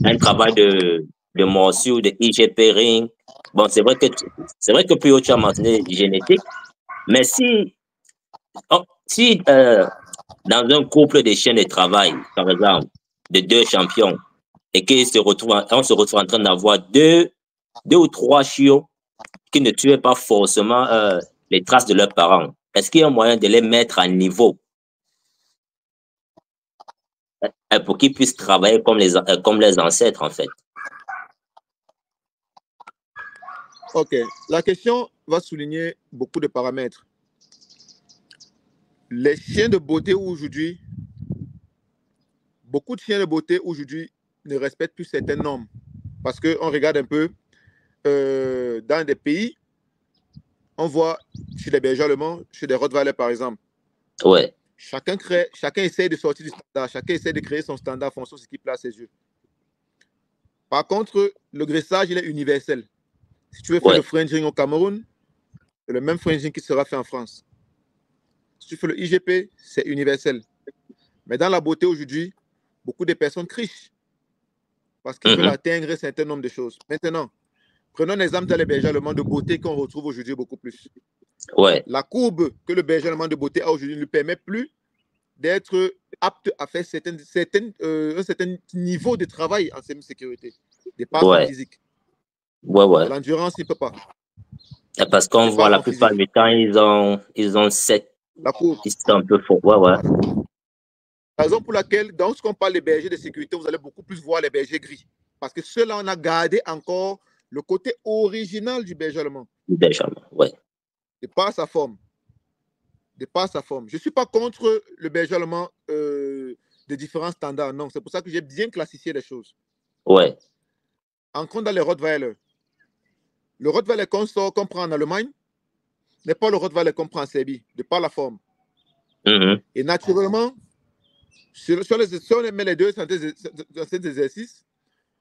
Speaker 1: un travail de morsure, de IGP ring. Bon, c'est vrai que plus haut tu as mentionné génétique, mais si dans un couple de chiens de travail, par exemple, de deux champions, et qu'on se retrouve en train d'avoir deux ou trois chiots qui ne tuaient pas forcément les traces de leurs parents, est-ce qu'il y a un moyen de les mettre à niveau pour qu'ils puissent travailler comme les ancêtres, en fait?
Speaker 2: Ok. La question va souligner beaucoup de paramètres. Les chiens de beauté aujourd'hui, beaucoup de chiens de beauté aujourd'hui ne respectent plus certaines normes. Parce qu'on regarde un peu dans des pays on voit chez les bergers allemands, chez les Rottweiler par exemple.
Speaker 1: Ouais.
Speaker 2: Chacun essaie de sortir du standard, chacun essaie de créer son standard en fonction de ce qui plaît à ses yeux. Par contre, le graissage, il est universel. Si tu veux faire le fringing au Cameroun, c'est le même fringing qui sera fait en France. Si tu fais le IGP, c'est universel. Mais dans la beauté aujourd'hui, beaucoup de personnes trichent parce qu'ils veulent atteindre un certain nombre de choses. Maintenant, prenons un exemple dans les bergers allemands de beauté qu'on retrouve aujourd'hui beaucoup plus.
Speaker 1: Ouais.
Speaker 2: La courbe que le berger allemand de beauté a aujourd'hui ne lui permet plus d'être apte à faire un certain niveau de travail en semi-sécurité, de par son physique.
Speaker 1: Ouais.
Speaker 2: L'endurance, il ne peut pas.
Speaker 1: Et parce qu'on voit la plupart du temps, ils ont cette...
Speaker 2: La courbe.
Speaker 1: Ils sont un peu faux. Ouais.
Speaker 2: La raison pour laquelle, dans ce qu'on parle des bergers de sécurité, vous allez beaucoup plus voir les bergers gris. Parce que ceux-là, on a gardé encore le côté original du berger allemand.
Speaker 1: Du berger allemand, ouais.
Speaker 2: De par sa forme. Je ne suis pas contre le berger allemand de différents standards. Non, c'est pour ça que j'ai bien classifié les choses.
Speaker 1: Ouais.
Speaker 2: En compte dans les Rottweiler. Le Rottweiler qu'on prend en Allemagne n'est pas le Rottweiler qu'on prend en Serbie, de par la forme. Et naturellement, si on met les deux dans cet exercice,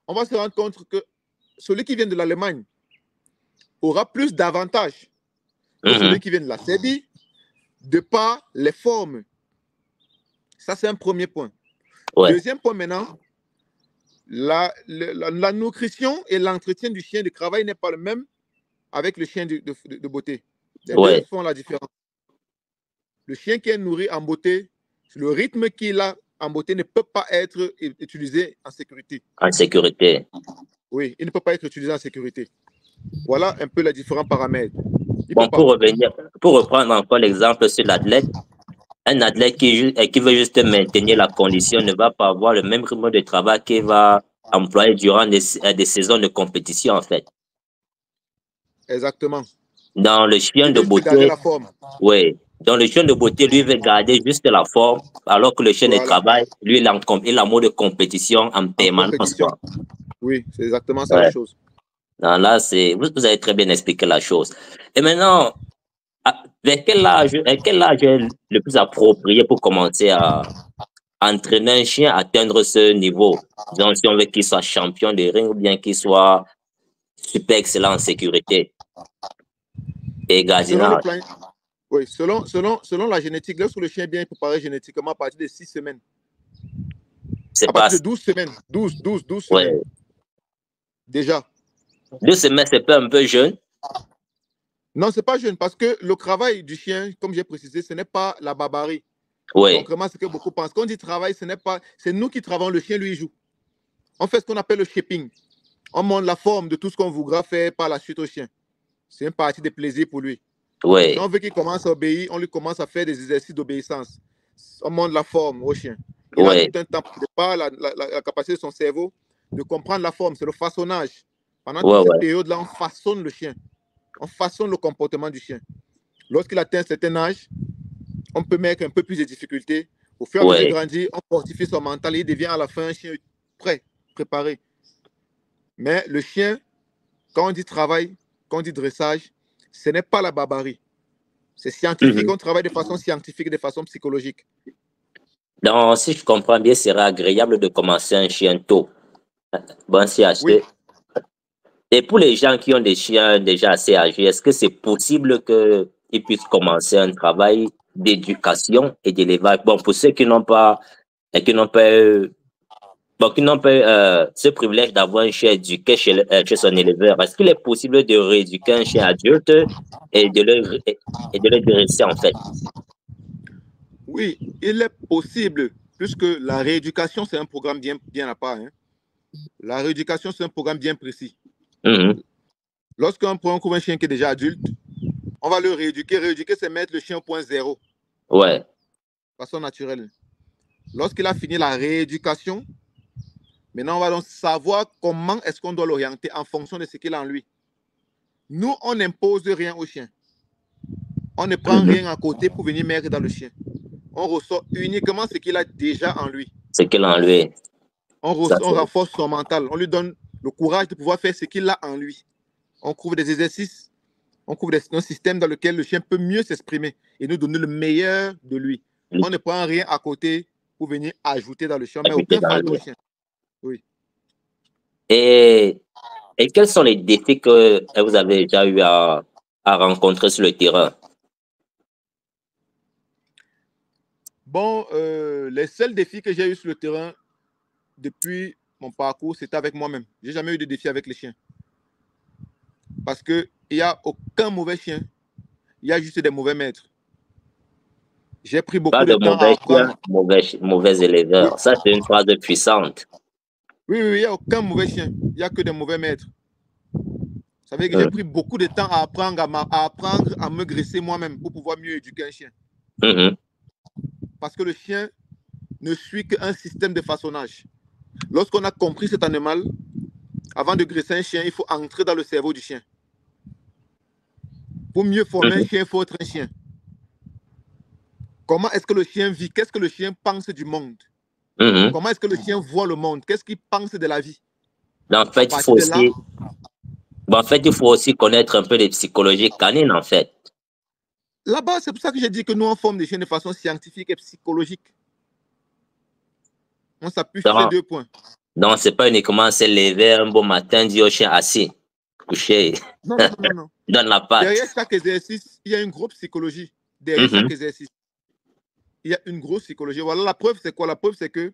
Speaker 2: on va se rendre compte que celui qui vient de l'Allemagne aura plus d'avantages que celui qui vient de la Serbie, de par les formes. Ça, c'est un premier point.
Speaker 1: Ouais.
Speaker 2: Deuxième point maintenant, la nutrition et l'entretien du chien de travail n'est pas le même avec le chien de beauté. Les deux font la différence. Le chien qui est nourri en beauté, le rythme qu'il a en beauté ne peut pas être utilisé en sécurité.
Speaker 1: En sécurité.
Speaker 2: Oui, il ne peut pas être utilisé en sécurité. Voilà un peu les différents paramètres.
Speaker 1: Bon, pour reprendre encore l'exemple sur l'athlète, un athlète qui veut juste maintenir la condition ne va pas avoir le même rythme de travail qu'il va employer durant des saisons de compétition, en fait.
Speaker 2: Exactement.
Speaker 1: Dans le chien de beauté, oui. Dans le chien de beauté, lui veut garder juste la forme, alors que le chien de travail, lui, il a mode de compétition en permanence.
Speaker 2: Oui, c'est exactement ça la chose.
Speaker 1: Non, là, vous avez très bien expliqué la chose. Et maintenant, vers quel âge est le plus approprié pour commencer à entraîner un chien à atteindre ce niveau? Donc, si on veut qu'il soit champion de ring ou bien qu'il soit super excellent en sécurité et gardiennage.
Speaker 2: Oui, selon la génétique, lorsque le chien est bien préparé génétiquement à partir de 6 semaines. À partir de 12 semaines. 12 semaines. Déjà.
Speaker 1: 2 semaines, c'est pas un peu jeune?
Speaker 2: Non, c'est pas jeune parce que le travail du chien, comme j'ai précisé, ce n'est pas la barbarie.
Speaker 1: Oui.
Speaker 2: Contrairement à ce que beaucoup pensent. Quand on dit travail, c'est nous qui travaillons, le chien lui joue. On fait ce qu'on appelle le shaping. On montre la forme de tout ce qu'on voudra faire par la suite au chien. C'est une partie de plaisir pour lui.
Speaker 1: Oui.
Speaker 2: Si on veut qu'il commence à obéir, on lui commence à faire des exercices d'obéissance. On montre la forme au chien. Il a tout un temps, de par la capacité de son cerveau, de comprendre la forme. C'est le façonnage. Pendant toute cette période-là, on façonne le chien. On façonne le comportement du chien. Lorsqu'il atteint un certain âge, on peut mettre un peu plus de difficultés. Au fur et à mesure de grandir, on fortifie son mental et il devient à la fin un chien prêt, préparé. Mais le chien, quand on dit travail, quand on dit dressage, ce n'est pas la barbarie. C'est scientifique, on travaille de façon scientifique, de façon psychologique.
Speaker 1: Donc, si je comprends bien, ce serait agréable de commencer un chien tôt. Bon, c'est assez. Oui. Et pour les gens qui ont des chiens déjà assez âgés, est-ce que c'est possible qu'ils puissent commencer un travail d'éducation et d'élevage? Bon, pour ceux qui n'ont pas ce privilège d'avoir un chien éduqué chez son éleveur, est-ce qu'il est possible de rééduquer un chien adulte et de le dresser, en fait?
Speaker 2: Oui, il est possible, puisque la rééducation, c'est un programme bien à part. Hein. La rééducation, c'est un programme bien précis. Lorsqu'on trouve un chien qui est déjà adulte, on va le rééduquer. Rééduquer, c'est mettre le chien au point zéro.
Speaker 1: Ouais.
Speaker 2: De façon naturelle. Lorsqu'il a fini la rééducation, maintenant, on va donc savoir comment est-ce qu'on doit l'orienter en fonction de ce qu'il a en lui. Nous, on n'impose rien au chien. On ne prend rien à côté pour venir mettre dans le chien. On ressort uniquement ce qu'il a déjà en lui.
Speaker 1: Ce qu'il a en lui.
Speaker 2: On renforce son mental. On lui donne le courage de pouvoir faire ce qu'il a en lui. On trouve des exercices On couvre un système dans lequel le chien peut mieux s'exprimer et nous donner le meilleur de lui. On ne prend rien à côté pour venir ajouter dans le chien, mais aucun fardeau au chien. Oui.
Speaker 1: Et quels sont les défis que vous avez déjà eu à rencontrer sur le terrain?
Speaker 2: Bon, les seuls défis que j'ai eu sur le terrain depuis mon parcours, c'était avec moi-même. Je n'ai jamais eu de défis avec les chiens. Parce qu'il n'y a aucun mauvais chien. Il y a juste des mauvais maîtres. J'ai pris beaucoup de temps à apprendre.
Speaker 1: Mauvais éleveurs. Oui. Ça, c'est une phrase puissante.
Speaker 2: Oui, il n'y a aucun mauvais chien. Il n'y a que des mauvais maîtres. Ça veut dire que j'ai pris beaucoup de temps à apprendre à me graisser moi-même pour pouvoir mieux éduquer un chien. Parce que le chien ne suit qu'un système de façonnage. Lorsqu'on a compris cet animal, avant de graisser un chien, il faut entrer dans le cerveau du chien. Pour mieux former un chien, il faut être un chien. Comment est-ce que le chien vit? Qu'est-ce que le chien pense du monde? Comment est-ce que le chien voit le monde? Qu'est-ce qu'il pense de la vie?
Speaker 1: En fait, il faut aussi connaître un peu les psychologies canines, en fait.
Speaker 2: Là-bas, c'est pour ça que j'ai dit que nous, on forme des chiens de façon scientifique et psychologique. On s'appuie sur ces 2 points.
Speaker 1: Donc, ce n'est pas uniquement se lever un beau matin, dire au chien assis, couché.
Speaker 2: Non.
Speaker 1: Dans la patte.
Speaker 2: Derrière chaque exercice, il y a une grosse psychologie. Derrière chaque exercice, il y a une grosse psychologie. Voilà, la preuve, c'est quoi? La preuve, c'est que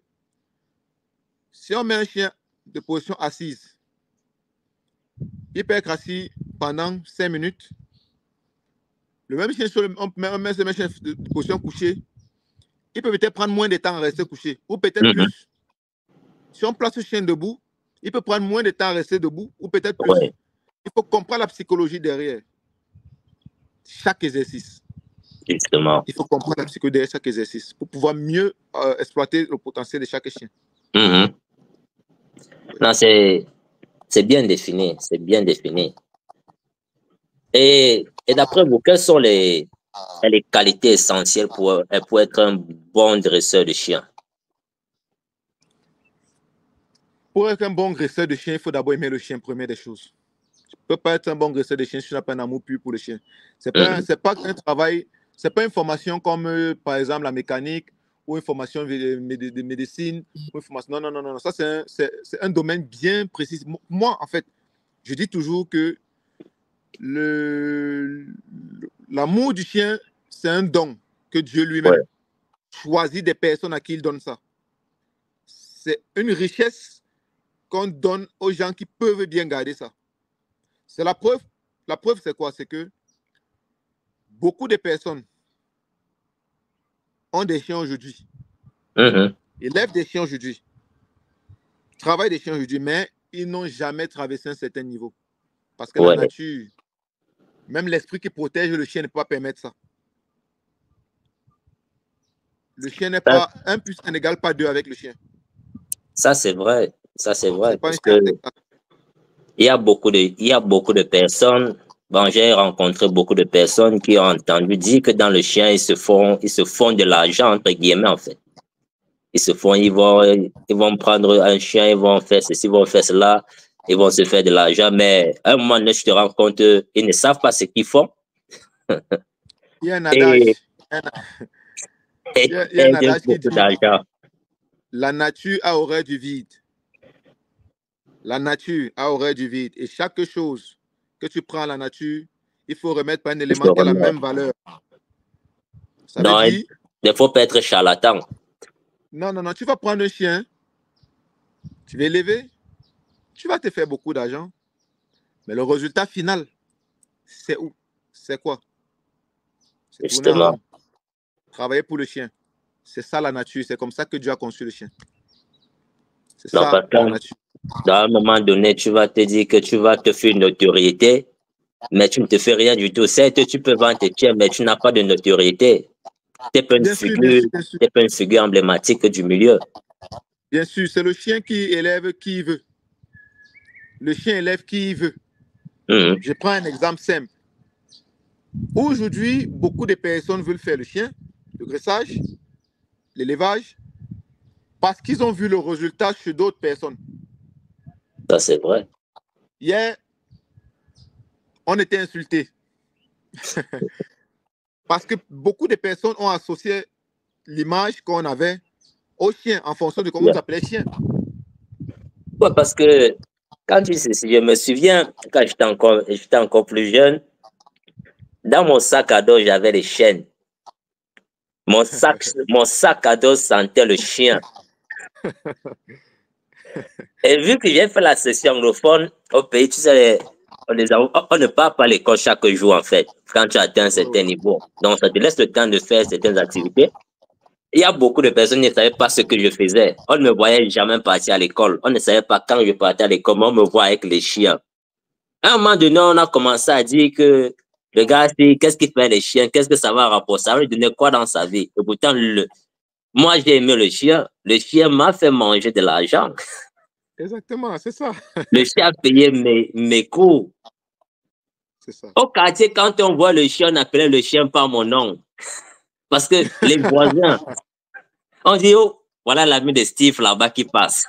Speaker 2: si on met un chien de position assise, il peut être assis pendant 5 minutes. Le même chien, on met ce même chien de position couchée, il peut peut-être prendre moins de temps à rester couché, ou peut-être plus. Si on place le chien debout, il peut prendre moins de temps à rester debout, ou peut-être plus. Ouais. Il faut comprendre la psychologie derrière chaque exercice.
Speaker 1: Justement.
Speaker 2: Il faut comprendre la psychologie derrière chaque exercice pour pouvoir mieux exploiter le potentiel de chaque chien.
Speaker 1: Non, c'est bien défini, c'est bien défini. Et d'après vous, quelles sont les qualités essentielles pour être un bon dresseur de chien?
Speaker 2: Pour être un bon dresseur de chien, il faut d'abord aimer le chien, première des choses. Tu ne peux pas être un bon dresseur de chien si tu n'as pas un amour pur pour le chien. Ce n'est pas un travail, ce n'est pas une formation comme, par exemple, la mécanique ou une formation de médecine. Ou une formation... Non. Ça, c'est un domaine bien précis. Moi, en fait, je dis toujours que l'amour du chien, c'est un don que Dieu lui-même choisit des personnes à qui il donne ça. C'est une richesse qu'on donne aux gens qui peuvent bien garder ça. C'est la preuve. La preuve, c'est quoi? C'est que beaucoup de personnes ont des chiens aujourd'hui. Élèvent des chiens aujourd'hui. Travaillent des chiens aujourd'hui, mais ils n'ont jamais traversé un certain niveau. Parce que la nature, même l'esprit qui protège le chien ne peut pas permettre ça. Le chien n'est pas 1 + 1 égale pas 2 avec le chien.
Speaker 1: Ça, c'est vrai. Ça, c'est vrai. Parce que il y a beaucoup de personnes. Bon, j'ai rencontré beaucoup de personnes qui ont entendu dire que dans le chien, ils se font de l'argent, entre guillemets, en fait. Ils vont prendre un chien, ils vont faire ceci, ils vont faire cela, ils vont se faire de l'argent, mais à un moment donné, je te rends compte, ils ne savent pas ce qu'ils font.
Speaker 2: Il y a un adage. Il y a un adage qui dit la nature a horreur du vide. La nature a horreur du vide. Et chaque chose que tu prends à la nature, il faut remettre par un élément qui a la même valeur. Ça veut dire...
Speaker 1: Il ne faut pas être charlatan.
Speaker 2: Non. Tu vas prendre un chien, tu vas l'élever, tu vas te faire beaucoup d'argent. Mais le résultat final, c'est où? C'est quoi? C'est tourner en rond. Travailler pour le chien. C'est ça la nature. C'est comme ça que Dieu a conçu le chien. C'est ça la nature.
Speaker 1: Dans un moment donné, tu vas te dire que tu vas te faire une notoriété, mais tu ne te fais rien du tout. Certes, tu peux vendre tes chiens, mais tu n'as pas de notoriété. Tu n'es pas une figure emblématique du milieu.
Speaker 2: Bien sûr, c'est le chien qui élève qui il veut. Le chien élève qui il veut. Je prends un exemple simple. Aujourd'hui, beaucoup de personnes veulent faire le chien, le dressage, l'élevage, parce qu'ils ont vu le résultat chez d'autres personnes.
Speaker 1: Ça, c'est vrai.
Speaker 2: Hier, on était insultés. Parce que beaucoup de personnes ont associé l'image qu'on avait au chien en fonction de comment on s'appelait chien.
Speaker 1: Ouais, parce que quand tu sais, je me souviens, quand j'étais encore plus jeune, dans mon sac à dos, j'avais les chiennes. Mon sac à dos sentait le chien. Et vu que j'ai fait la session anglophone au pays, tu sais, on ne part pas à l'école chaque jour, en fait, quand tu atteins un certain niveau. Donc, ça te laisse le temps de faire certaines activités. Il y a beaucoup de personnes qui ne savaient pas ce que je faisais. On ne me voyait jamais partir à l'école. On ne savait pas quand je partais à l'école, mais on me voit avec les chiens. À un moment donné, on a commencé à dire que le gars, qu'est-ce qu'il fait les chiens? Qu'est-ce que ça va rapporter? Ça va lui donner quoi dans sa vie? Et pourtant, moi, j'ai aimé le chien. Le chien m'a fait manger de l'argent.
Speaker 2: Exactement, c'est ça.
Speaker 1: Le chien a payé mes cours.
Speaker 2: C'est ça.
Speaker 1: Au quartier, quand on voit le chien, on appelait le chien par mon nom. Parce que les voisins, on dit, oh, voilà l'ami de Steve là-bas qui passe.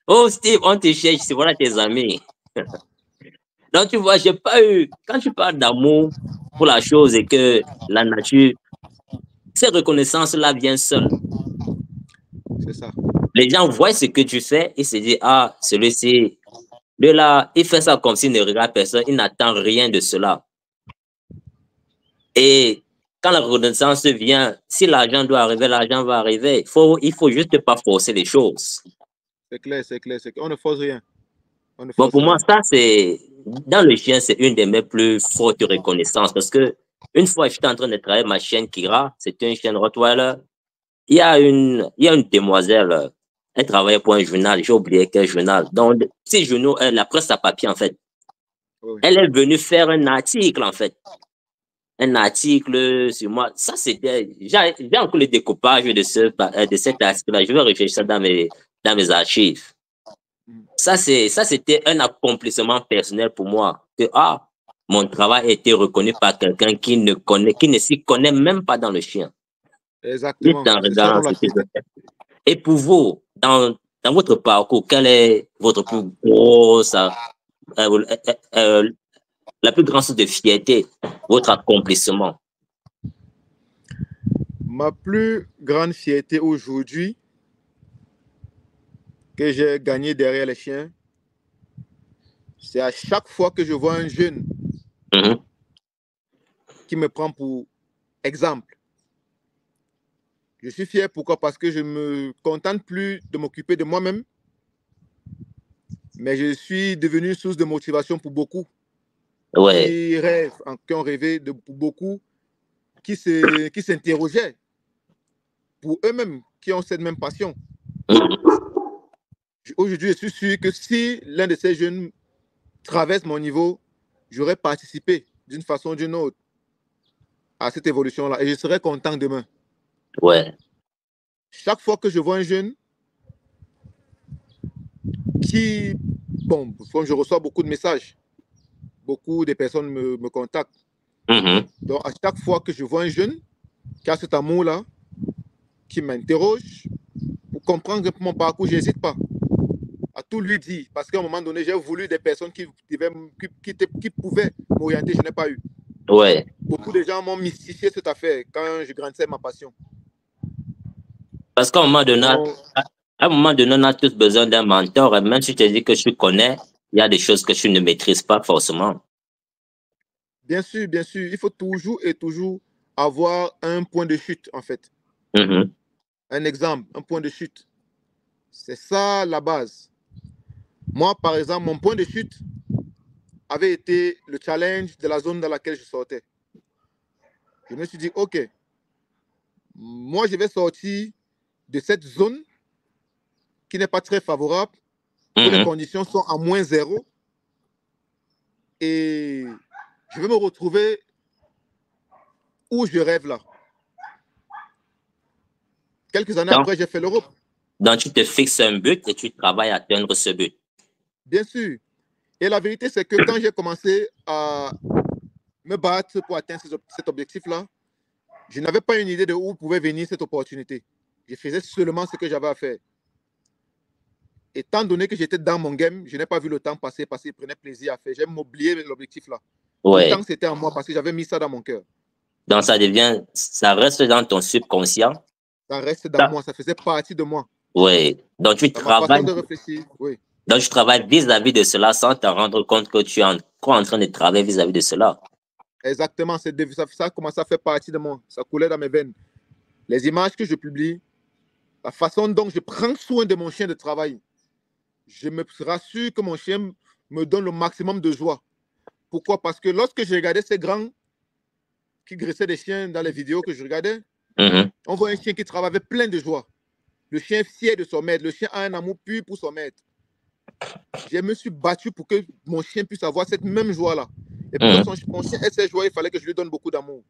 Speaker 1: Oh, Steve, on te cherche, c'est voilà tes amis. Donc, tu vois, j'ai pas eu, quand tu parles d'amour pour la chose et que la nature, cette reconnaissance-là vient seule.
Speaker 2: C'est ça.
Speaker 1: Les gens voient ce que tu fais et se disent, ah, celui-ci, de là, il fait ça comme s'il ne regarde personne, il n'attend rien de cela. Et quand la reconnaissance vient, si l'argent doit arriver, l'argent va arriver. Il faut juste pas forcer les choses.
Speaker 2: C'est clair, c'est clair, c'est clair. On ne force rien.
Speaker 1: Bon, pour moi, ça, c'est, dans le chien, c'est une de mes plus fortes reconnaissances parce que une fois, j'étais en train de travailler ma chienne Kira, c'était une chienne Rottweiler. Il y a une demoiselle, elle travaillait pour un journal, j'ai oublié quel journal. Donc, ces journaux, la presse à papier, en fait. Oui. Elle est venue faire un article, en fait. Un article sur moi. Ça, c'était, j'ai encore le découpage de cet article-là. Je vais rechercher ça dans mes archives. Ça, c'était un accomplissement personnel pour moi. Que, mon travail a été reconnu par quelqu'un qui ne s'y connaît même pas dans le chien.
Speaker 2: Exactement.
Speaker 1: Et pour vous, dans votre parcours, quelle est votre plus grosse, la plus grande source de fierté, votre accomplissement?
Speaker 2: Ma plus grande fierté aujourd'hui que j'ai gagné derrière les chiens, c'est à chaque fois que je vois un jeune qui me prend pour exemple. Je suis fier, pourquoi? Parce que je ne me contente plus de m'occuper de moi-même, mais je suis devenu source de motivation pour beaucoup.
Speaker 1: Ouais.
Speaker 2: Qui rêvent, qui ont rêvé, pour beaucoup, qui s'interrogeaient pour eux-mêmes, qui ont cette même passion. Aujourd'hui, je suis sûr que si l'un de ces jeunes traverse mon niveau, j'aurais participé d'une façon ou d'une autre à cette évolution-là et je serais content demain.
Speaker 1: Ouais.
Speaker 2: Chaque fois que je vois un jeune qui, bon, je reçois beaucoup de messages, beaucoup de personnes me contactent. Donc, à chaque fois que je vois un jeune qui a cet amour-là, qui m'interroge pour comprendre mon parcours, je n'hésite pas à tout lui dire. Parce qu'à un moment donné, j'ai voulu des personnes qui pouvaient m'orienter, je n'ai pas eu.
Speaker 1: Ouais.
Speaker 2: Beaucoup de gens m'ont mystifié cette affaire quand je grandissais ma passion.
Speaker 1: Parce qu'à un moment donné, on a tous besoin d'un mentor. Et même si tu te dis que tu connais, il y a des choses que tu ne maîtrises pas forcément.
Speaker 2: Bien sûr, bien sûr. Il faut toujours et toujours avoir un point de chute, en fait. Un exemple, un point de chute. C'est ça la base. Moi, par exemple, mon point de chute avait été le challenge de la zone dans laquelle je sortais. Je me suis dit, OK, moi, je vais sortir de cette zone qui n'est pas très favorable, où les conditions sont à -0. Et je vais me retrouver où je rêve là. Quelques années après, j'ai fait l'Europe.
Speaker 1: Donc, tu te fixes un but et tu travailles à atteindre ce but.
Speaker 2: Bien sûr. Et la vérité, c'est que quand j'ai commencé à me battre pour atteindre cet objectif-là, je n'avais pas une idée de où pouvait venir cette opportunité. Je faisais seulement ce que j'avais à faire. Étant donné que j'étais dans mon game, je n'ai pas vu le temps passer parce que je prenais plaisir à faire. J'aime m'oublier l'objectif là.
Speaker 1: Ouais.
Speaker 2: Tant que c'était en moi, parce que j'avais mis ça dans mon cœur.
Speaker 1: Donc, ça reste dans ton subconscient.
Speaker 2: Ça reste dans moi, ça faisait partie de moi.
Speaker 1: Oui. Donc, tu travailles.
Speaker 2: Ma façon de réfléchir, oui.
Speaker 1: Donc, tu travailles vis-à-vis de cela sans te rendre compte que tu es encore en train de travailler vis-à-vis de cela.
Speaker 2: Exactement, ça commence à faire partie de moi. Ça coulait dans mes veines. Les images que je publie, la façon dont je prends soin de mon chien de travail. Je me rassure que mon chien me donne le maximum de joie. Pourquoi? Parce que lorsque je regardais ces grands qui graissaient des chiens dans les vidéos que je regardais, on voit un chien qui travaille avec plein de joie. Le chien fier de son maître. Le chien a un amour pur pour son maître. Je me suis battu pour que mon chien puisse avoir cette même joie-là. Et pour que mon chien ait cette joie, il fallait que je lui donne beaucoup d'amour.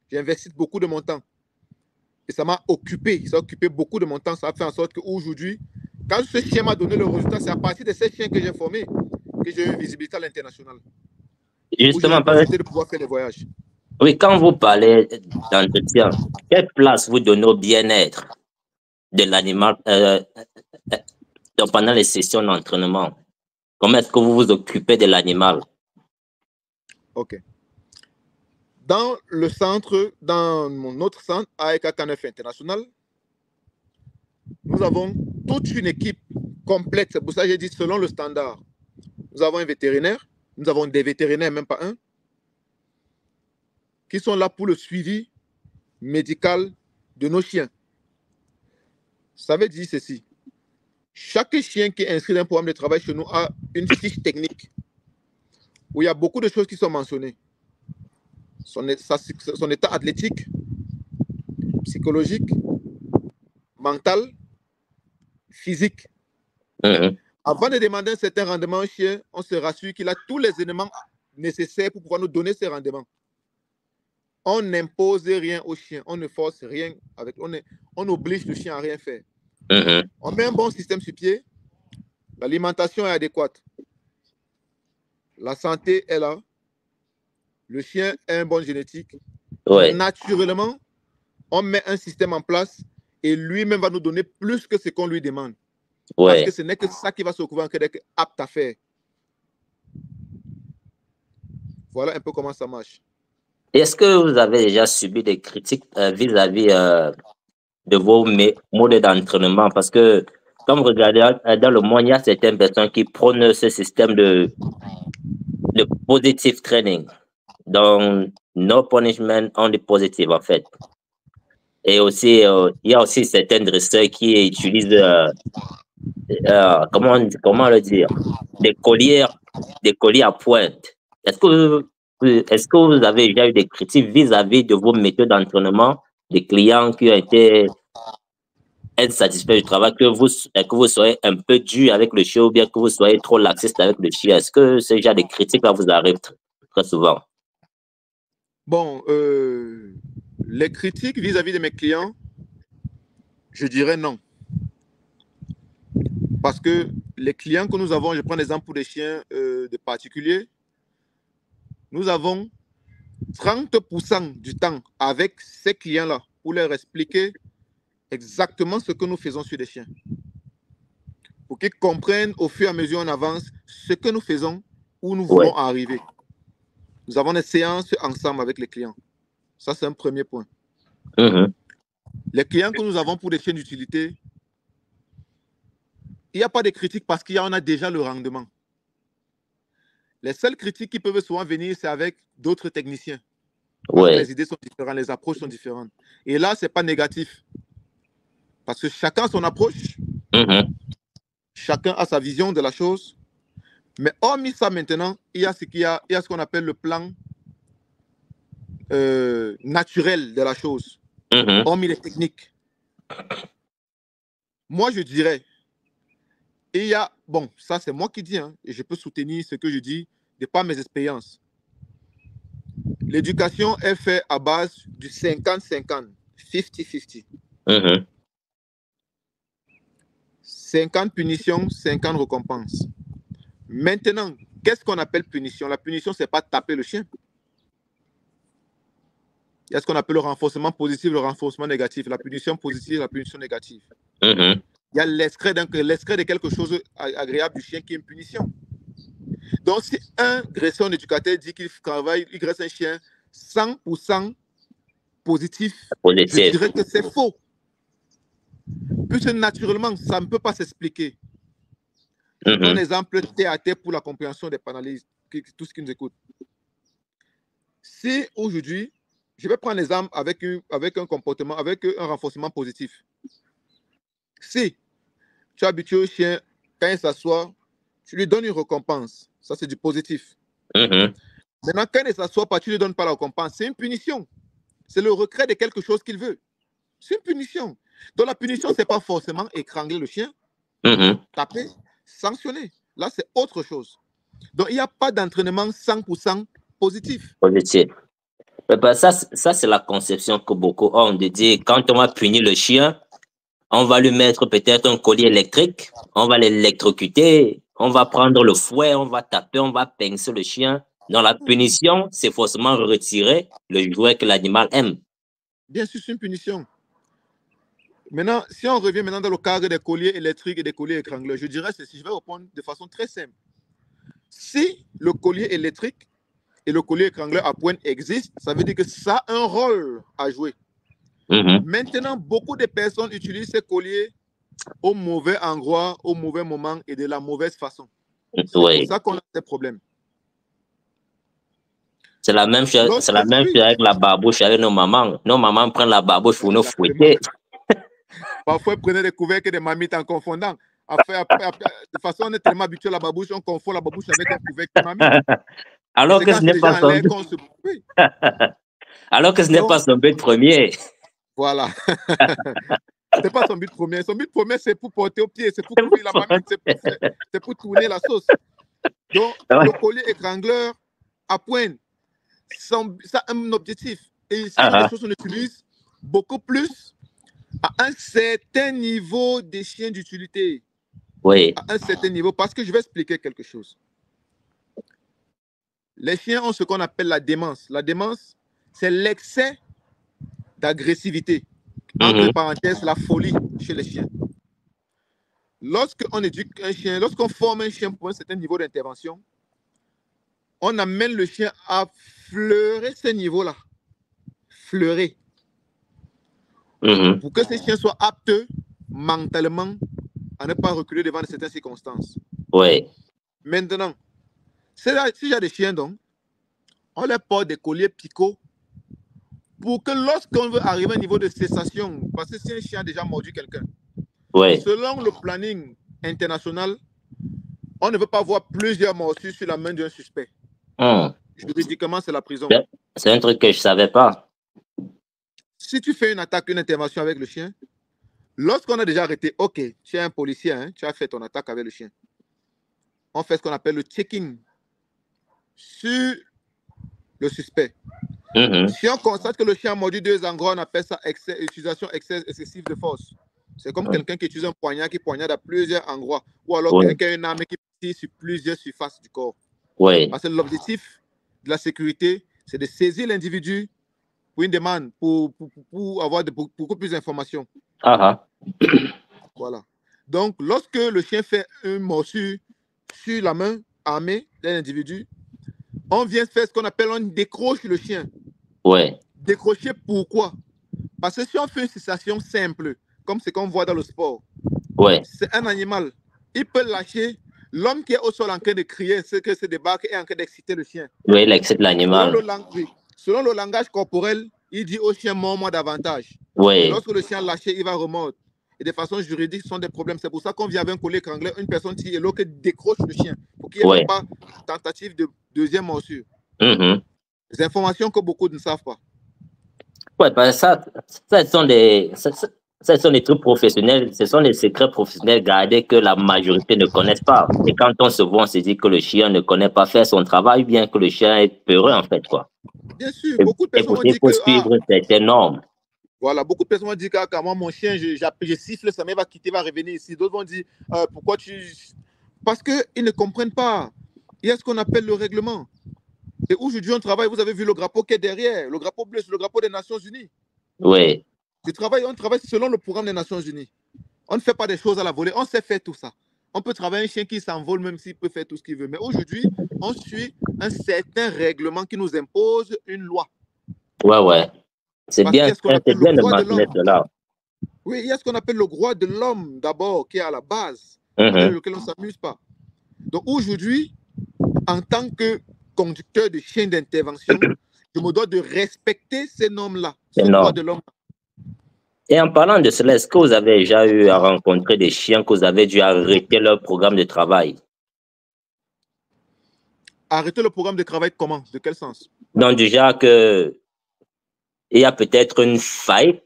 Speaker 2: J'ai investi beaucoup de mon temps. Et ça m'a occupé. Ça a occupé beaucoup de mon temps. Ça a fait en sorte qu'aujourd'hui, quand ce chien m'a donné le résultat, c'est à partir de ces chiens que j'ai formés que j'ai eu une visibilité à l'international.
Speaker 1: Justement,
Speaker 2: de pouvoir faire des voyages.
Speaker 1: Oui, quand vous parlez d'entretien, quelle place vous donnez au bien-être de l'animal pendant les sessions d'entraînement? Comment est-ce que vous vous occupez de l'animal?
Speaker 2: Ok. Dans le centre, dans mon autre centre, AEK K9 International, nous avons toute une équipe complète. C'est pour ça que j'ai dit selon le standard. Nous avons un vétérinaire, nous avons des vétérinaires, même pas un, qui sont là pour le suivi médical de nos chiens. Ça veut dire ceci. Chaque chien qui est inscrit dans un programme de travail chez nous a une fiche technique où il y a beaucoup de choses qui sont mentionnées. Son état athlétique, psychologique, mental, physique. Avant de demander un certain rendement au chien, on se rassure qu'il a tous les éléments nécessaires pour pouvoir nous donner ces rendements. On n'impose rien au chien, on ne force rien avec, on oblige le chien à rien faire. On met un bon système sur pied, l'alimentation est adéquate, la santé est là, le chien a une bonne génétique.
Speaker 1: Ouais.
Speaker 2: Naturellement, on met un système en place et lui-même va nous donner plus que ce qu'on lui demande.
Speaker 1: Ouais.
Speaker 2: Parce que ce n'est que ça qui va se recouvrir en quelque apte à faire. Voilà un peu comment ça marche.
Speaker 1: Est-ce que vous avez déjà subi des critiques vis-à-vis de vos modes d'entraînement? Parce que, comme vous regardez dans le monde, il y a certaines personnes qui prônent ce système de positive training. Donc, no punishment, only positive, en fait. Et aussi, il y a aussi certains dresseurs qui utilisent, comment le dire, des colliers à pointe. Est-ce que vous avez déjà eu des critiques vis-à-vis de vos méthodes d'entraînement, des clients qui ont été insatisfaits du travail, que vous soyez un peu dur avec le chien ou bien que vous soyez trop laxiste avec le chien? Est-ce que ce genre de critiques-là vous arrive très souvent?
Speaker 2: Bon, les critiques vis-à-vis de mes clients, je dirais non. Parce que les clients que nous avons, je prends l'exemple pour des chiens de particuliers, nous avons 30% du temps avec ces clients-là pour leur expliquer exactement ce que nous faisons sur les chiens. Pour qu'ils comprennent au fur et à mesure on avance ce que nous faisons, où nous voulons arriver. Nous avons des séances ensemble avec les clients. Ça, c'est un premier point. Les clients que nous avons pour des chiens d'utilité, il n'y a pas de critiques parce qu'il y en a déjà le rendement. Les seules critiques qui peuvent souvent venir, c'est avec d'autres techniciens. Les idées sont différentes, les approches sont différentes. Et là, ce n'est pas négatif. Parce que chacun a son approche. Chacun a sa vision de la chose. Mais hormis ça, maintenant, il y a ce qu'on appelle le plan naturel de la chose. Hormis les techniques. Moi, je dirais, il y a, bon, ça c'est moi qui dis, hein, et je peux soutenir ce que je dis de par mes expériences. L'éducation est faite à base du 50-50, 50-50. 50 punitions, 50 récompenses. Maintenant, qu'est-ce qu'on appelle punition? La punition, ce n'est pas taper le chien. Il y a ce qu'on appelle le renforcement positif, le renforcement négatif. La punition positive, la punition négative. Il y a l'extrait de quelque chose agréable du chien qui est une punition. Donc, si un graisseur, un éducateur dit qu'il travaille, il graisse un chien 100% positif, je dirais que c'est faux. Puisque naturellement, ça ne peut pas s'expliquer. Je donne un exemple terre à terre pour la compréhension des panélistes, tout ce qui nous écoute. Si aujourd'hui, je vais prendre l'exemple avec un comportement, avec un renforcement positif. Si tu es habitué au chien, quand il s'assoit, tu lui donnes une récompense. Ça, c'est du positif. Maintenant, quand il ne s'assoit pas, tu ne lui donnes pas la récompense. C'est une punition. C'est le retrait de quelque chose qu'il veut. C'est une punition. Donc, la punition, ce n'est pas forcément étrangler le chien, taper, sanctionner. Là, c'est autre chose. Donc, il n'y a pas d'entraînement 100% positif.
Speaker 1: Ça, c'est la conception que beaucoup ont de dire, quand on va punir le chien, on va lui mettre peut-être un collier électrique, on va l'électrocuter, on va prendre le fouet, on va taper, on va pincer le chien. Dans la punition, c'est forcément retirer le jouet que l'animal aime.
Speaker 2: Bien sûr, c'est une punition. Maintenant, si on revient maintenant dans le cadre des colliers électriques et des colliers étrangleurs, je dirais ceci, je vais répondre de façon très simple. Si le collier électrique et le collier étrangleur à pointe existent, ça veut dire que ça a un rôle à jouer. Maintenant, beaucoup de personnes utilisent ces colliers au mauvais endroit, au mauvais moment et de la mauvaise façon. C'est pour ça qu'on a des problèmes.
Speaker 1: C'est la même chose, avec la babouche, avec nos mamans. Nos mamans prennent la babouche pour nous fouetter.
Speaker 2: Parfois, prenez des couvercles et des mamites en confondant. De façon, on est tellement habitué à la babouche, on confond la babouche avec un couvercle de mamite.
Speaker 1: Alors que ce n'est pas son but. Alors que ce n'est pas son but premier.
Speaker 2: Voilà. Ce n'est pas son but premier. Son but premier, c'est pour porter au pied, c'est pour couvrir la mamite, c'est pour tourner la sauce. Donc, le collier étrangleur à pointe, ça a un objectif. Et ce sont des choses qu'on utilise beaucoup plus à un certain niveau des chiens d'utilité.
Speaker 1: Oui.
Speaker 2: À un certain niveau, parce que je vais expliquer quelque chose. Les chiens ont ce qu'on appelle la démence. La démence, c'est l'excès d'agressivité. Entre parenthèses, la folie chez les chiens. Lorsqu'on éduque un chien, lorsqu'on forme un chien pour un certain niveau d'intervention, on amène le chien à fleurer ce niveau-là. Fleurer. Pour que ces chiens soient aptes mentalement à ne pas reculer devant certaines circonstances.
Speaker 1: Oui.
Speaker 2: Maintenant, si j'ai des chiens, donc, on leur porte des colliers picots pour que lorsqu'on veut arriver à un niveau de cessation, parce que si un chien a déjà mordu quelqu'un, selon le planning international, on ne veut pas voir plusieurs morsures sur la main d'un suspect. Juridiquement, c'est la prison.
Speaker 1: C'est un truc que je ne savais pas.
Speaker 2: Si tu fais une attaque, une intervention avec le chien, lorsqu'on a déjà arrêté, ok, tu es un policier, hein, tu as fait ton attaque avec le chien. On fait ce qu'on appelle le checking sur le suspect. Si on constate que le chien a mordu 2 endroits, on appelle ça utilisation excessive de force. C'est comme quelqu'un qui utilise un poignard qui poignarde à plusieurs endroits, ou alors quelqu'un qui a une arme qui tire sur plusieurs surfaces du corps. Parce que l'objectif de la sécurité, c'est de saisir l'individu pour une demande, pour avoir beaucoup plus d'informations. Voilà. Donc, lorsque le chien fait une morsure sur la main armée d'un individu, on vient faire ce qu'on appelle, on décroche le chien. Décrocher pourquoi? Parce que si on fait une cessation simple, comme ce qu'on voit dans le sport, c'est un animal. Il peut lâcher. L'homme qui est au sol en train de crier, c'est que se débarque et en train d'exciter le chien.
Speaker 1: Oui, il excite l'animal.
Speaker 2: Selon le langage corporel, il dit au chien, mords-moi davantage.
Speaker 1: Oui.
Speaker 2: Lorsque le chien lâche, il va remordre. Et de façon juridique, ce sont des problèmes. C'est pour ça qu'on vient avec un collier étrangleur, une personne tire et l'autre décroche le chien pour qu'il n'y ait pas tentative de deuxième morsure. Des informations que beaucoup ne savent pas.
Speaker 1: Oui, parce que ça sont des trucs professionnels, ce sont des secrets professionnels gardés que la majorité ne connaissent pas. Et quand on se voit, on se dit que le chien ne connaît pas faire son travail, bien que le chien est peureux, en fait, quoi.
Speaker 2: Bien sûr, beaucoup de personnes ont dit
Speaker 1: que... suivre cette norme.
Speaker 2: Voilà, beaucoup de personnes ont dit que moi, mon chien, je siffle, ça va quitter, va revenir ici. D'autres vont dire, pourquoi tu... Parce qu'ils ne comprennent pas. Il y a ce qu'on appelle le règlement. Et aujourd'hui, on travaille, vous avez vu le drapeau qui est derrière, le drapeau bleu, c'est le drapeau des Nations Unies.
Speaker 1: Oui.
Speaker 2: On travaille selon le programme des Nations Unies. On ne fait pas des choses à la volée, on sait faire tout ça. On peut travailler un chien qui s'envole même s'il peut faire tout ce qu'il veut. Mais aujourd'hui, on suit un certain règlement qui nous impose une loi.
Speaker 1: Ouais. C'est bien de mentionner cela.
Speaker 2: Oui, il y a ce qu'on appelle le droit de l'homme d'abord, qui est à la base, avec lequel on ne s'amuse pas. Donc aujourd'hui, en tant que conducteur de chien d'intervention, je me dois de respecter ces normes-là, ce droit de l'homme.
Speaker 1: Et en parlant de cela, est-ce que vous avez déjà eu à rencontrer des chiens que vous avez dû arrêter leur programme de travail?
Speaker 2: Arrêter le programme de travail comment? De quel sens?
Speaker 1: Donc, déjà que il y a peut-être une faille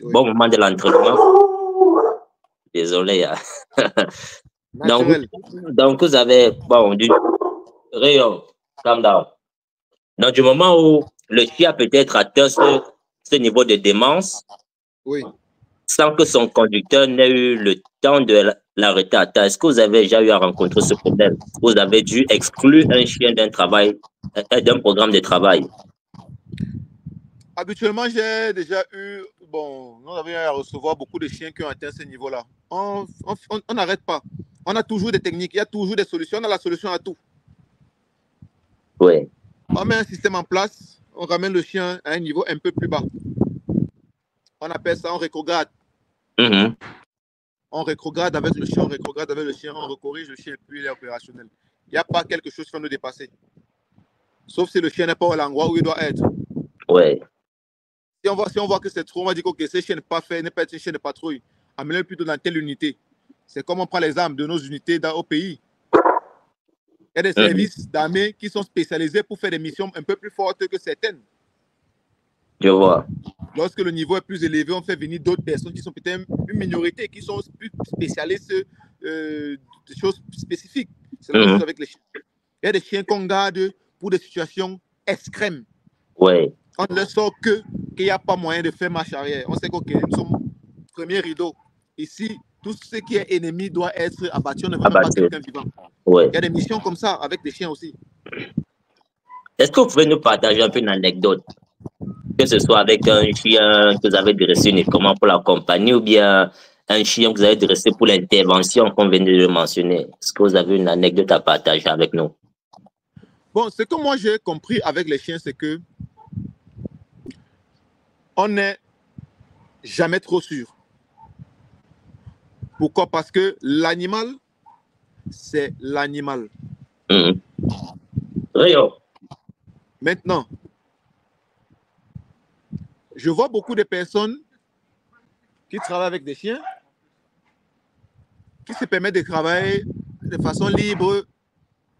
Speaker 1: au moment de l'entraînement. Désolé. donc, vous avez, Rayon, calm down. Donc, du moment où le chien a peut-être atteint ce niveau de démence, sans que son conducteur n'ait eu le temps de l'arrêter à temps, est-ce que vous avez déjà eu à rencontrer ce problème? Vous avez dû exclure un chien d'un programme de travail?
Speaker 2: Habituellement, j'ai déjà eu, nous avons eu à recevoir beaucoup de chiens qui ont atteint ce niveau-là. On n'arrête pas. On a toujours des techniques, il y a toujours des solutions, on a la solution à tout.
Speaker 1: Oui.
Speaker 2: On met un système en place, on ramène le chien à un niveau un peu plus bas. On appelle ça, on rétrograde. On rétrograde avec le chien, on recorrige le chien, puis il est opérationnel. Il n'y a pas quelque chose qui va nous dépasser. Sauf si le chien n'est pas à l'endroit où il doit être.
Speaker 1: Oui.
Speaker 2: Si on voit que c'est trop, on va dire que ce chien n'est pas fait, n'est pas un chien de patrouille. Amenez-le plutôt dans telle unité. C'est comme on prend les armes de nos unités au pays. Il y a des services d'armée qui sont spécialisés pour faire des missions un peu plus fortes que certaines.
Speaker 1: Je vois.
Speaker 2: Lorsque le niveau est plus élevé, on fait venir d'autres personnes qui sont peut-être une minorité, qui sont plus spécialistes de choses spécifiques. C'est la même chose avec les chiens. Il y a des chiens qu'on garde pour des situations extrêmes.
Speaker 1: Oui.
Speaker 2: On ne sort qu'il n'y a pas moyen de faire marche arrière. On sait que nous sommes premier rideau. Ici, tout ce qui est ennemi doit être abattu. On ne veut même pas quelqu'un vivant.
Speaker 1: Ouais.
Speaker 2: Il y a des missions comme ça avec des chiens aussi.
Speaker 1: Est-ce que vous pouvez nous partager un peu une anecdote? Que ce soit avec un chien que vous avez dressé uniquement pour la compagnie ou bien un chien que vous avez dressé pour l'intervention qu'on vient de le mentionner. Est-ce que vous avez une anecdote à partager avec nous?
Speaker 2: Bon, ce que moi j'ai compris avec les chiens, c'est que on n'est jamais trop sûr. Pourquoi? Parce que l'animal, c'est l'animal.
Speaker 1: Rio.
Speaker 2: Maintenant, je vois beaucoup de personnes qui travaillent avec des chiens, qui se permettent de travailler de façon libre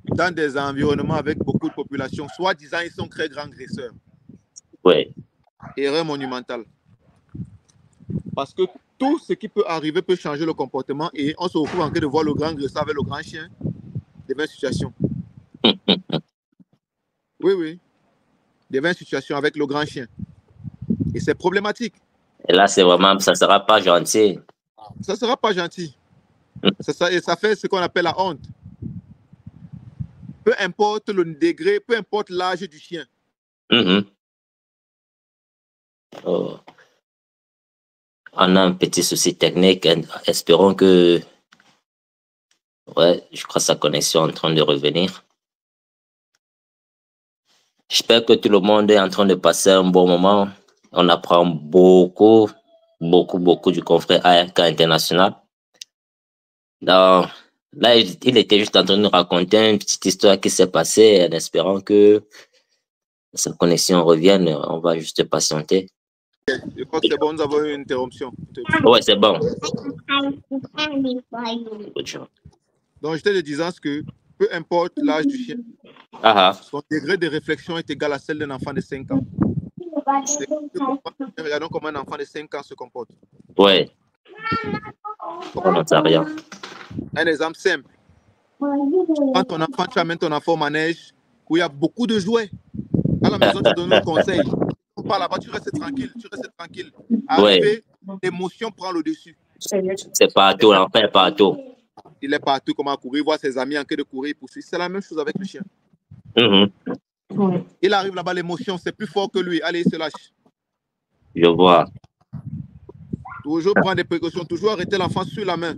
Speaker 2: dans des environnements avec beaucoup de population. Soit disant ils sont très grands graisseurs.
Speaker 1: Oui.
Speaker 2: Erreur monumentale. Parce que tout ce qui peut arriver peut changer le comportement et on se retrouve en train de voir le grand graisseur avec le grand chien des 20 situations. Oui. Des 20 situations avec le grand chien. Et c'est problématique.
Speaker 1: Et là, c'est vraiment, ça ne sera pas gentil.
Speaker 2: Ça ne sera pas gentil. Ça fait ce qu'on appelle la honte. Peu importe le degré, peu importe l'âge du chien.
Speaker 1: Oh. On a un petit souci technique. Espérons que... Ouais, je crois que sa connexion est en train de revenir. J'espère que tout le monde est en train de passer un bon moment. On apprend beaucoup du confrère ARK International. Donc, là, il était juste en train de nous raconter une petite histoire qui s'est passée en espérant que sa connexion revienne. On va juste patienter.
Speaker 2: Je crois que c'est bon, nous avons eu une interruption.
Speaker 1: Ouais, c'est bon.
Speaker 2: Donc, j'étais te disant que peu importe l'âge du chien, son degré de réflexion est égal à celle d'un enfant de 5 ans. Regardons comment un enfant de 5 ans se comporte.
Speaker 1: Oui. On n'en sait rien.
Speaker 2: Un exemple simple. Quand ton enfant, tu amènes ton enfant au manège où il y a beaucoup de jouets. À la maison, tu donnes un conseil. Pas là-bas, tu restes tranquille. Arrivé, l'émotion prend le dessus.
Speaker 1: C'est partout, l'enfant est partout.
Speaker 2: Il est partout, comment courir, voir ses amis en train de courir, poursuivre. C'est la même chose avec le chien. Il arrive là-bas, l'émotion, c'est plus fort que lui. Allez, il se lâche.
Speaker 1: Je vois.
Speaker 2: Toujours prendre des précautions, toujours arrêter l'enfant sur la main.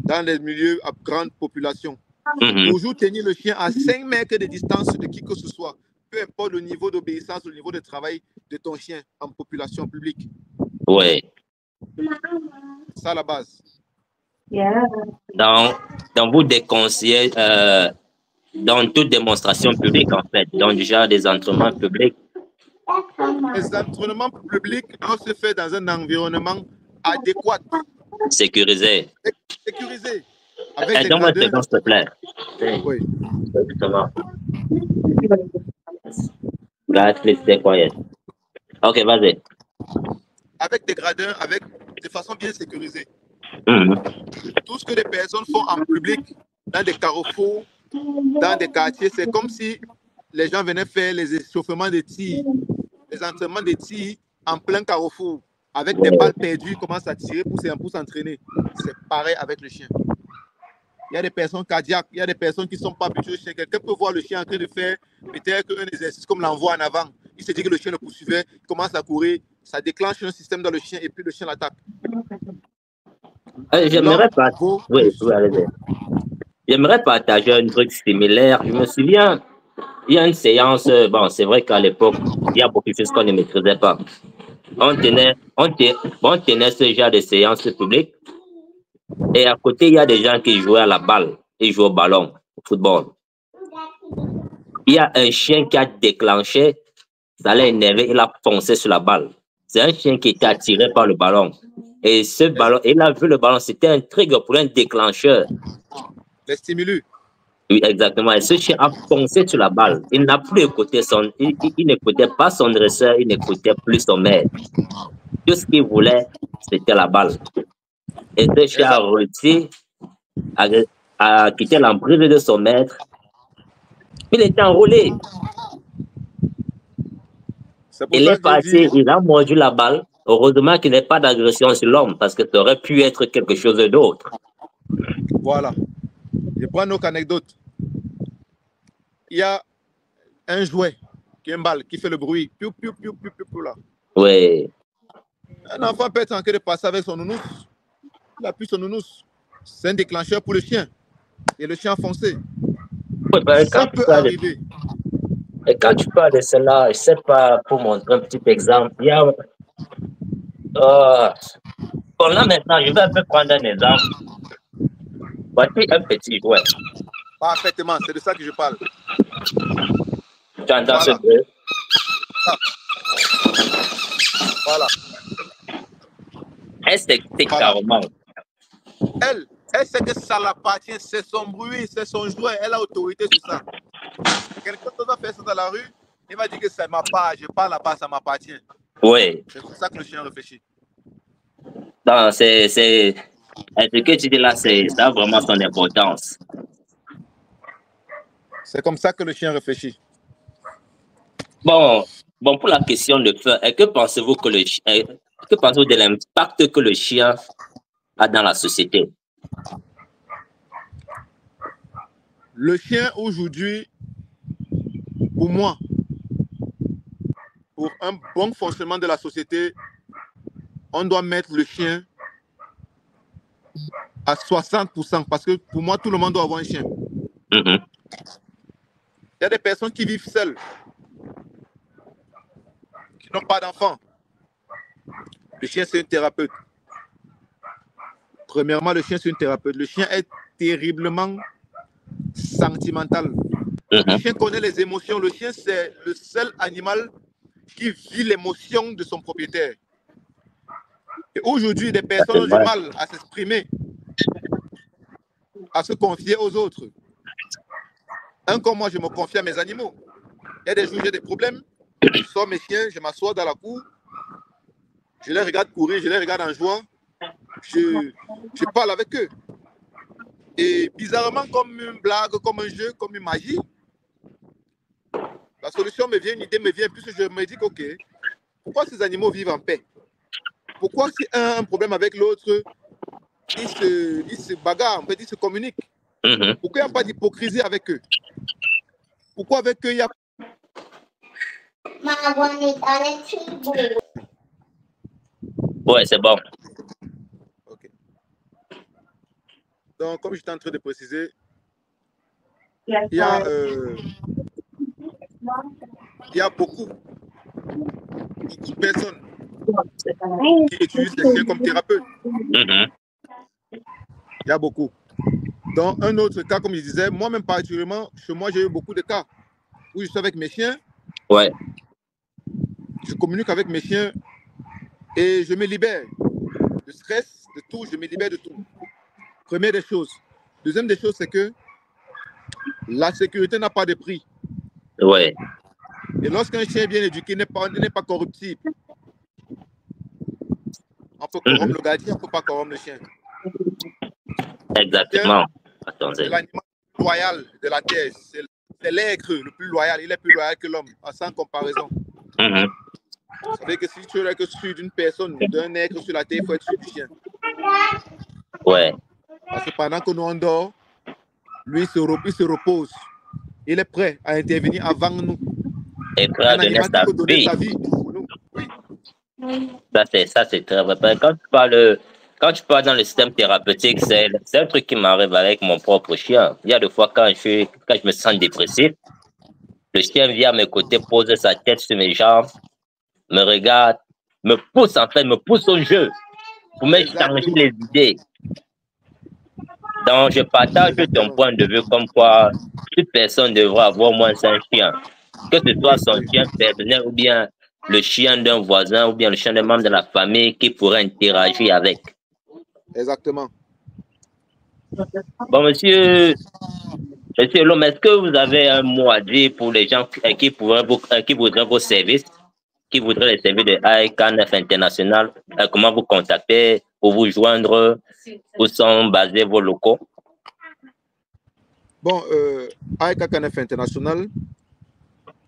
Speaker 2: dans les milieux à grande population. Toujours tenir le chien à 5 mètres de distance de qui que ce soit, peu importe le niveau d'obéissance, le niveau de travail de ton chien en population publique.
Speaker 1: Oui.
Speaker 2: C'est ça la base.
Speaker 1: Dans vous déconseillez dans toute démonstration publique, en fait, donc déjà des entraînements publics.
Speaker 2: Les entraînements publics doivent se faire dans un environnement adéquat.
Speaker 1: Sécurisé.
Speaker 2: Sécurisé. Avec des
Speaker 1: Donne-moi
Speaker 2: gradins.
Speaker 1: s'il te plaît.
Speaker 2: Oui.
Speaker 1: Justement. God, please stay quiet. Ok, vas-y.
Speaker 2: Avec des gradins, de façon bien sécurisée. Tout ce que les personnes font en public, dans des carrefours, dans des quartiers, c'est comme si les gens venaient faire les échauffements de tir, les entraînements de tir en plein carrefour, avec des balles perdues, ils commencent à tirer pour s'entraîner. C'est pareil avec le chien. Il y a des personnes cardiaques, il y a des personnes qui ne sont pas habituées au chien. Quelqu'un peut voir le chien en train de faire peut-être un exercice comme l'envoi en avant. Il se dit que le chien le poursuivait, il commence à courir, ça déclenche un système dans le chien et puis le chien l'attaque.
Speaker 1: J'aimerais partager un truc similaire. Je me souviens, il y a une séance, bon, c'est vrai qu'à l'époque, il y a beaucoup de choses qu'on ne maîtrisait pas. On tenait ce genre de séance publique et à côté, il y a des gens qui jouaient à la balle, ils jouent au ballon, au football. Il y a un chien qui a déclenché, ça l'a énervé, il a foncé sur la balle. C'est un chien qui était attiré par le ballon. Et ce ballon, il a vu le ballon, c'était un trigger pour un déclencheur.
Speaker 2: Les stimulus.
Speaker 1: Oui, exactement. Et ce chien a foncé sur la balle. Il n'a plus écouté il n'écoutait pas son dresseur, il n'écoutait plus son maître. Tout ce qu'il voulait, c'était la balle. Et ce chien a réussi à quitter l'emprise de son maître. Il était enrôlé. Il est parti, il a mordu la balle. Heureusement qu'il n'y ait pas d'agression sur l'homme parce que ça aurait pu être quelque chose d'autre.
Speaker 2: Voilà. Je prends une autre anecdote. Il y a un jouet, qui est une balle, qui fait le bruit. Piou, piou, piou, piou, piou, piou, là.
Speaker 1: Oui.
Speaker 2: Un enfant peut être en train de passer avec son nounous. Il appuie son nounous. C'est un déclencheur pour le chien. Et le chien a foncé.
Speaker 1: Oui, ben,
Speaker 2: ça peut arriver.
Speaker 1: Et quand tu parles de cela, je ne sais pas, pour montrer un petit exemple, il y a... bon, là maintenant, je vais un peu prendre un exemple. Voici un petit jouet.
Speaker 2: Parfaitement, c'est de ça que je parle.
Speaker 1: Tu entends ce bruit?
Speaker 2: Voilà.
Speaker 1: Elle s'explique carrément.
Speaker 2: Elle sait que ça l'appartient, c'est son bruit, c'est son jouet, elle a autorité sur ça. Quelqu'un va faire ça dans la rue, il va dire que ça m'appartient, je parle là-bas, ça m'appartient.
Speaker 1: Oui.
Speaker 2: C'est pour ça que le chien réfléchit.
Speaker 1: Non, ce que tu dis là, ça a vraiment son importance.
Speaker 2: C'est comme ça que le chien réfléchit.
Speaker 1: Bon, pour la question de feu, que pensez-vous de l'impact que le chien a dans la société?
Speaker 2: Le chien aujourd'hui, pour moi, pour un bon fonctionnement de la société, on doit mettre le chien à 60%, parce que pour moi, tout le monde doit avoir un chien. Il y a des personnes qui vivent seules, qui n'ont pas d'enfants. Le chien, c'est un thérapeute. Premièrement, le chien, c'est un thérapeute. Le chien est terriblement sentimental. Le chien connaît les émotions. Le chien, c'est le seul animal qui vit l'émotion de son propriétaire. Et aujourd'hui, des personnes ont du mal à s'exprimer, à se confier aux autres. Comme moi, je me confie à mes animaux. Il y a des jours où j'ai des problèmes. Je sors mes chiens, je m'assois dans la cour, je les regarde courir, je les regarde en joie, je parle avec eux. Et bizarrement, comme une blague, comme un jeu, comme une magie, la solution me vient, une idée me vient, puisque je me dis que, ok, pourquoi ces animaux vivent en paix? Pourquoi si un a un problème avec l'autre, ils se bagarrent, en fait, ils se communiquent? Pourquoi il n'y a pas d'hypocrisie avec eux? Pourquoi avec eux, il y a...
Speaker 1: Ouais, c'est bon.
Speaker 2: Okay. Donc, comme j'étais en train de préciser, il y a beaucoup de personnes qui utilisent les chiens comme thérapeutes. Il y a beaucoup. Dans un autre cas, comme je disais, moi-même particulièrement, chez moi, j'ai eu beaucoup de cas où je suis avec mes chiens.
Speaker 1: Ouais.
Speaker 2: Je communique avec mes chiens et je me libère de stress, de tout, je me libère de tout. Première des choses. Deuxième des choses, c'est que la sécurité n'a pas de prix.
Speaker 1: Ouais.
Speaker 2: Et lorsqu'un chien bien éduqué n'est pas corruptible, on peut corrompre le gardien, on ne peut pas corrompre le chien.
Speaker 1: Exactement.
Speaker 2: C'est l'animal loyal de la terre. C'est l'être le plus loyal. Il est plus loyal que l'homme, sans comparaison. Vous savez que si tu es que sur d'une personne, d'un être sur la terre, il faut être sur du chien.
Speaker 1: Ouais.
Speaker 2: Parce que pendant que nous on dort, lui il se repose. Il est prêt à intervenir avant nous.
Speaker 1: Et prêt à donner sa vie
Speaker 2: pour nous. Oui.
Speaker 1: Ça, c'est très vrai. Quand tu parles dans le système thérapeutique, c'est un truc qui m'arrive avec mon propre chien. Il y a des fois quand je me sens dépressif, le chien vient à mes côtés, pose sa tête sur mes jambes, me regarde, me pousse au jeu pour me changer les idées. Donc, je partage ton point de vue comme quoi toute personne devrait avoir au moins un chien. Que ce soit son chien personnel ou bien le chien d'un voisin ou bien le chien d'un membre de la famille qui pourrait interagir avec.
Speaker 2: Exactement.
Speaker 1: Bon, monsieur Lom, est-ce que vous avez un mot à dire pour les gens qui voudraient vos services, qui voudraient les services de AEK9 International? Comment vous contacter, pour vous joindre? Où sont basés vos locaux?
Speaker 2: Bon, AEK9 International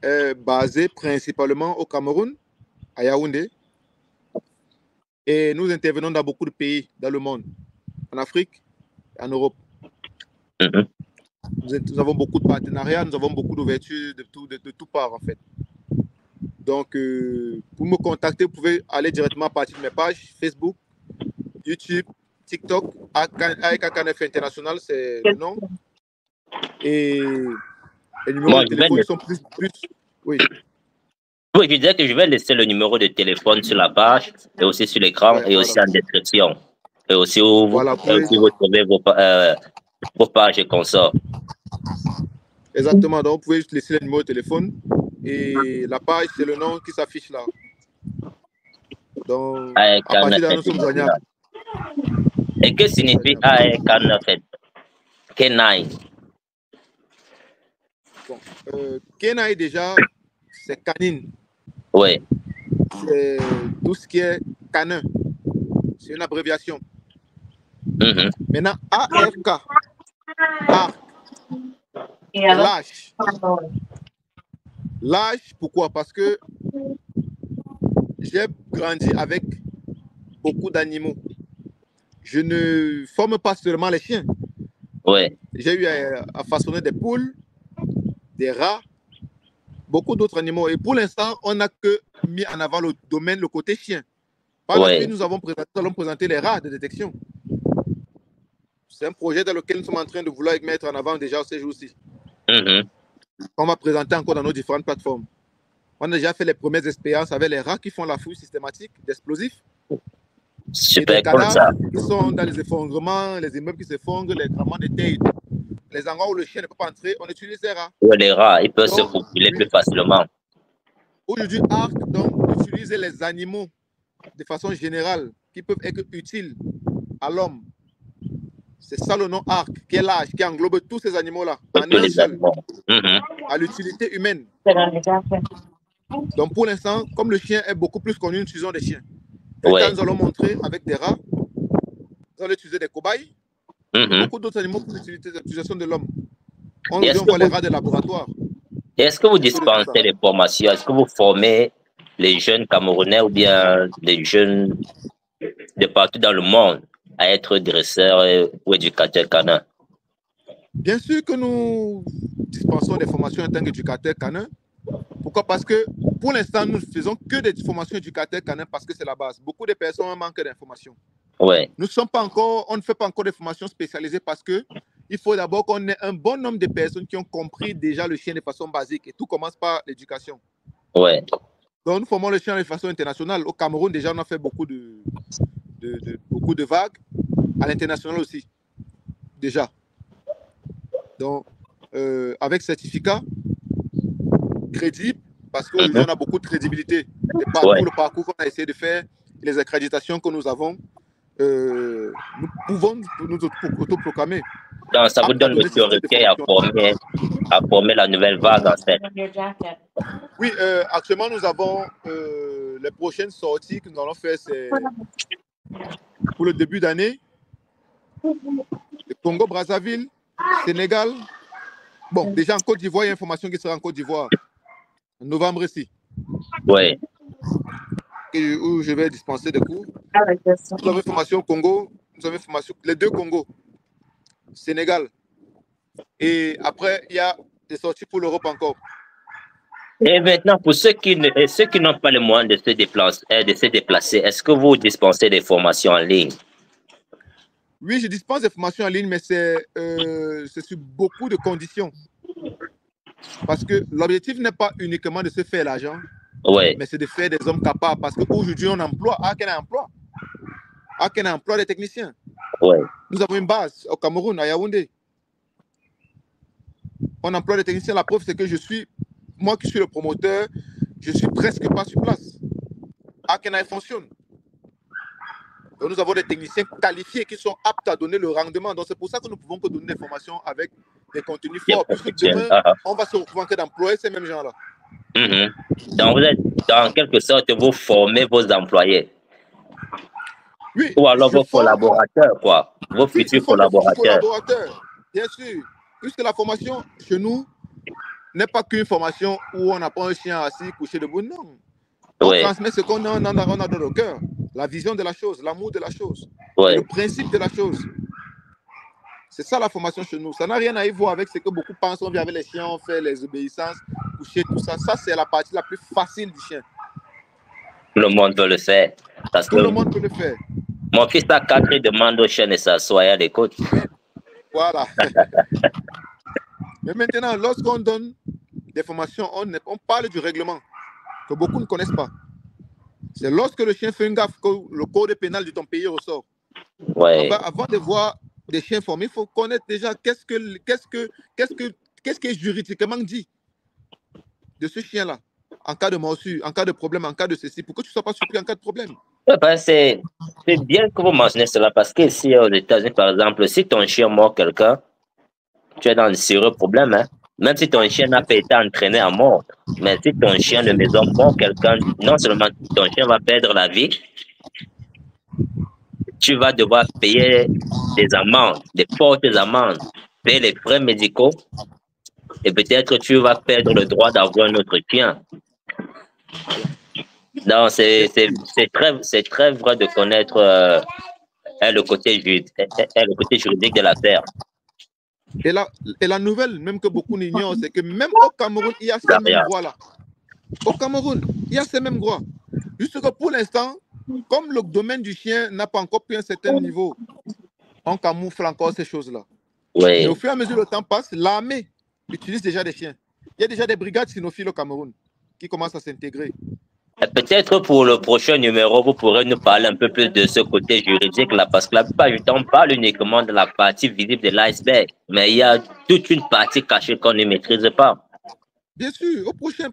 Speaker 2: est basé principalement au Cameroun, à Yaoundé. Et nous intervenons dans beaucoup de pays dans le monde, en Afrique et en Europe. Nous avons beaucoup de partenariats, nous avons beaucoup d'ouvertures de tout part, en fait. Donc, pour me contacter, vous pouvez aller directement à partir de mes pages Facebook, YouTube, TikTok, AEK9 International, c'est le nom. Et les numéros de téléphone sont plus... Oui.
Speaker 1: Oui, je disais que je vais laisser le numéro de téléphone sur la page et aussi sur l'écran et aussi en description. Et aussi où vous trouvez vos pages et consorts.
Speaker 2: Exactement. Donc, vous pouvez juste laisser le numéro de téléphone et la page, c'est le nom qui s'affiche là. Donc, à partir de là, nous sommes joignables.
Speaker 1: Et que signifie AEK9? Kenai.
Speaker 2: Bon, Kenai, déjà, c'est canine.
Speaker 1: Oui.
Speaker 2: C'est tout ce qui est canin. C'est une abréviation. Maintenant, ARK. Lâche. Lâche, pourquoi? Parce que j'ai grandi avec beaucoup d'animaux. Je ne forme pas seulement les chiens.
Speaker 1: Ouais.
Speaker 2: J'ai eu à façonner des poules, des rats, beaucoup d'autres animaux. Et pour l'instant, on n'a que mis en avant le domaine, le côté chien. Par la suite, nous allons présenter les rats de détection. C'est un projet dans lequel nous sommes en train de vouloir mettre en avant déjà ces jours-ci. On va présenter encore dans nos différentes plateformes. On a déjà fait les premières expériences avec les rats qui font la fouille systématique d'explosifs.
Speaker 1: Super,
Speaker 2: et des cadavres qui sont dans les effondrements, les immeubles qui s'effondrent, les grammes de terre. Les endroits où le chien ne peut pas entrer, on utilise les rats.
Speaker 1: Oui, les rats, ils peuvent se faufiler plus facilement.
Speaker 2: Aujourd'hui, ARK donc utilise les animaux de façon générale qui peuvent être utiles à l'homme. C'est ça le nom ARK, qui est large, qui englobe tous ces animaux-là en un seul, à l'utilité humaine. Donc pour l'instant, comme le chien est beaucoup plus connu, nous utilisons des chiens. Quand nous allons montrer avec des rats, nous allons utiliser des cobayes, beaucoup d'autres animaux pour l'utilisation de l'homme. On voit les rats de laboratoire.
Speaker 1: Est-ce que vous dispensez les formations? Est-ce que vous formez les jeunes Camerounais ou bien les jeunes de partout dans le monde à être dresseurs ou éducateurs canins?
Speaker 2: Bien sûr que nous dispensons des formations en tant qu'éducateurs canins. Pourquoi? Parce que pour l'instant, nous ne faisons que des formations éducateurs canins parce que c'est la base. Beaucoup de personnes manquent d'informations.
Speaker 1: Ouais.
Speaker 2: Nous sommes pas encore, on ne fait pas encore des formations spécialisées parce que il faut d'abord qu'on ait un bon nombre de personnes qui ont compris déjà le chien de façon basique. Et tout commence par l'éducation.
Speaker 1: Ouais.
Speaker 2: Donc, nous formons le chien de façon internationale. Au Cameroun, déjà, on a fait beaucoup de vagues. À l'international aussi, déjà. Donc, avec certificat crédible, parce qu'aujourd'hui, on a beaucoup de crédibilité. Et par tout le parcours qu'on a essayé de faire, les accréditations que nous avons, nous pouvons nous autoproclamer.
Speaker 1: Donc, ça vous donne l'autorité à former la nouvelle vague, en fait.
Speaker 2: Oui, actuellement, nous avons les prochaines sorties que nous allons faire, c'est pour le début d'année. Le Congo-Brazzaville, Sénégal. Bon, déjà en Côte d'Ivoire, il y a une formation qui sera en Côte d'Ivoire, en novembre ici.
Speaker 1: Oui.
Speaker 2: Où je vais dispenser des cours. Nous avons une formation au Congo, nous avons une formation, les deux Congos, Sénégal. Et après, il y a des sorties pour l'Europe encore.
Speaker 1: Et maintenant, pour ceux qui n'ont pas le moyen de se déplacer, est-ce que vous dispensez des formations en ligne?
Speaker 2: Oui, je dispense des formations en ligne, mais c'est sur beaucoup de conditions. Parce que l'objectif n'est pas uniquement de se faire l'argent, mais c'est de faire des hommes capables. Parce qu'aujourd'hui, on emploie, Aken emploie des techniciens.
Speaker 1: Ouais.
Speaker 2: Nous avons une base au Cameroun, à Yaoundé. On emploie des techniciens. La preuve, c'est que moi qui suis le promoteur, je suis presque pas sur place. Aken fonctionne. Donc, nous avons des techniciens qualifiés qui sont aptes à donner le rendement. Donc, c'est pour ça que nous pouvons que donner des formations avec des contenus forts. Puisque demain, on va se retrouver en train d'employer ces mêmes gens-là.
Speaker 1: Donc, vous êtes, dans quelque sorte, vous formez vos employés.
Speaker 2: Oui.
Speaker 1: Ou alors vos collaborateurs, quoi. Vos futurs collaborateurs.
Speaker 2: Bien sûr. Puisque la formation chez nous n'est pas qu'une formation où on apprend un chien assis, couché debout. Non. On transmet ce qu'on a dans le cœur. La vision de la chose, l'amour de la chose, et le principe de la chose. C'est ça la formation chez nous. Ça n'a rien à y voir avec ce que beaucoup pensent. On vient avec les chiens, on fait les obéissances, coucher, tout ça. Ça, c'est la partie la plus facile du chien.
Speaker 1: Tout le monde peut le faire.
Speaker 2: Tout le monde peut le faire.
Speaker 1: Mon fils a 4 et demande au chien de s'asseoir à l'écoute.
Speaker 2: Voilà. Mais maintenant, lorsqu'on donne des formations, on parle du règlement que beaucoup ne connaissent pas. C'est lorsque le chien fait une gaffe que le code pénal de ton pays ressort. Avant de voir des chiens formés, il faut connaître déjà qu'est-ce qui est juridiquement dit de ce chien-là, en cas de morsure, en cas de problème, en cas de ceci, pour que tu ne sois pas surpris en cas de problème.
Speaker 1: C'est bien que vous mentionnez cela, parce que ici aux États-Unis, par exemple, si ton chien mord quelqu'un, tu es dans un sérieux problème, hein? Même si ton chien n'a pas été entraîné à mordre. Mais si ton chien de maison mord quelqu'un, non seulement ton chien va perdre la vie, tu vas devoir payer des amendes, des fortes amendes, payer les frais médicaux, et peut-être tu vas perdre le droit d'avoir un autre chien. Donc, c'est très vrai de connaître le côté juridique de l'affaire.
Speaker 2: Et la nouvelle, même que beaucoup n'ignorent, c'est que même au Cameroun, il y a ces mêmes droits-là. Au Cameroun, il y a ces mêmes droits. Juste que pour l'instant, comme le domaine du chien n'a pas encore pris un certain niveau, on camoufle encore ces choses-là. Mais au fur et à mesure que le temps passe, l'armée utilise déjà des chiens. Il y a déjà des brigades cynophiles au Cameroun qui commencent à s'intégrer.
Speaker 1: Peut-être pour le prochain numéro, vous pourrez nous parler un peu plus de ce côté juridique là, parce que la plupart du temps, on parle uniquement de la partie visible de l'iceberg, mais il y a toute une partie cachée qu'on ne maîtrise pas.
Speaker 2: Bien sûr, au prochain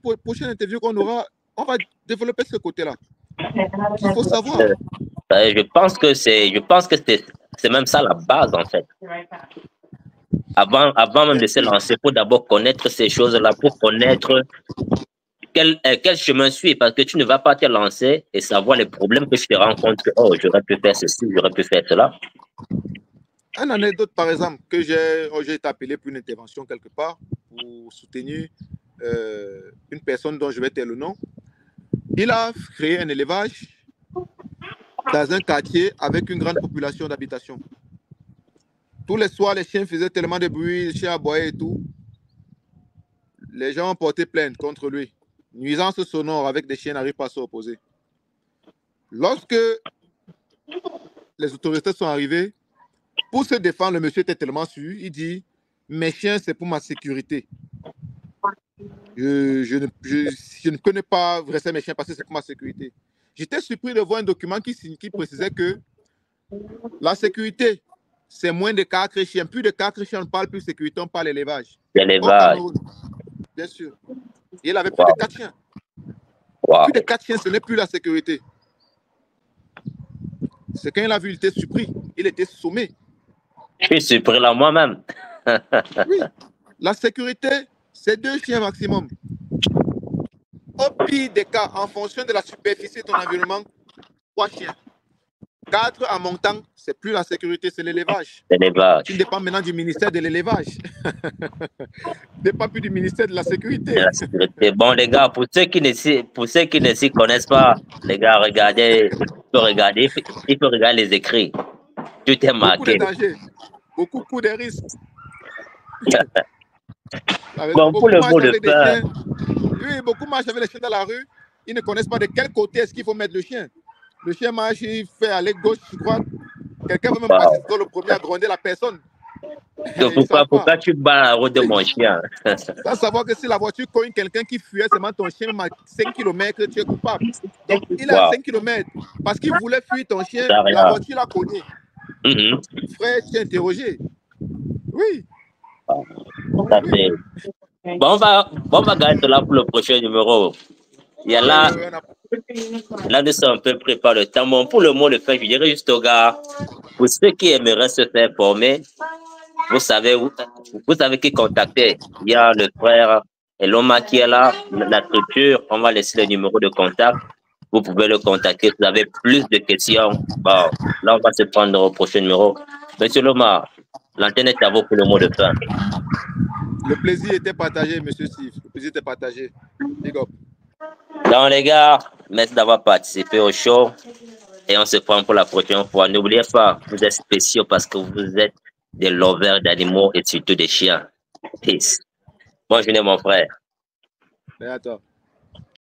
Speaker 2: interview qu'on aura, on va développer ce côté-là. Il faut savoir.
Speaker 1: Je pense que c'est même ça la base en fait. Avant même de se lancer, pour d'abord connaître ces choses-là, pour connaître quel chemin suivre, parce que tu ne vas pas te lancer et savoir les problèmes que tu te rends compte que, oh, j'aurais pu faire ceci, j'aurais pu faire cela.
Speaker 2: Une anecdote, par exemple, que j'ai été appelé pour une intervention quelque part pour soutenir une personne dont je vais taire le nom. Il a créé un élevage dans un quartier avec une grande population d'habitation. Tous les soirs, les chiens faisaient tellement de bruit, les chiens aboyaient et tout. Les gens ont porté plainte contre lui. Nuisance sonore avec des chiens n'arrivent pas à s'opposer. Lorsque les autorités sont arrivées, pour se défendre, le monsieur était tellement sûr, il dit, mes chiens, c'est pour ma sécurité. Je ne connais pas dresser mes chiens parce que c'est pour ma sécurité. J'étais surpris de voir un document qui précisait que la sécurité, c'est moins de 4 chiens. Plus de 4 chiens, on ne parle plus de sécurité, on parle d'élevage.
Speaker 1: L'élevage.
Speaker 2: Bien sûr. Et il avait plus de 4 chiens. Plus de 4 chiens, ce n'est plus la sécurité. C'est quand il a vu, il était surpris. Il était sommé.
Speaker 1: Je suis surpris là moi-même.
Speaker 2: Oui. La sécurité, c'est 2 chiens maximum. Au pire des cas, en fonction de la superficie de ton environnement, 3 chiens. 4 en montant, c'est plus la sécurité, c'est l'élevage.
Speaker 1: L'élevage.
Speaker 2: Tu dépends maintenant du ministère de l'élevage. Tu ne dépends plus du ministère de la sécurité.
Speaker 1: Bon, les gars, pour ceux qui ne s'y connaissent pas, les gars, regardez, il faut regarder les écrits. Tout est marqué.
Speaker 2: Beaucoup de dangers, beaucoup de risques.
Speaker 1: Bon, pour le mot de fin.
Speaker 2: Oui, beaucoup marchent avec les chiens dans la rue. Ils ne connaissent pas de quel côté est-ce qu'il faut mettre le chien. Le chien marche, il fait aller gauche, droite. Quelqu'un va même passer sur le premier à gronder la personne.
Speaker 1: Donc pourquoi tu bats la route de mon chien?
Speaker 2: Sans savoir que si la voiture cogne quelqu'un qui fuyait seulement ton chien, même à 5 km, tu es coupable. Donc il est à 5 km. Parce qu'il voulait fuir ton chien, la voiture l'a cogné. Frère, tu es interrogé. Oui.
Speaker 1: Tout à fait. Bon, on va garder cela pour le prochain numéro. Il y a là, nous sommes un peu pris par le temps. Bon, pour le mot de fin, je dirais juste aux gars, pour ceux qui aimeraient se faire former, vous savez qui contacter. Il y a le frère Eloma qui est là, la structure. On va laisser le numéro de contact. Vous pouvez le contacter. Si vous avez plus de questions, bon, là, on va se prendre au prochain numéro. Monsieur Loma, l'antenne est à vous pour le mot de fin.
Speaker 2: Le plaisir était partagé, monsieur Steve. Le plaisir était partagé. Big up.
Speaker 1: Donc, les gars, merci d'avoir participé au show. Et on se prend pour la prochaine fois. N'oubliez pas, vous êtes spéciaux parce que vous êtes des lovers d'animaux et surtout des chiens. Peace. Bonne journée, mon frère.
Speaker 2: Et à toi.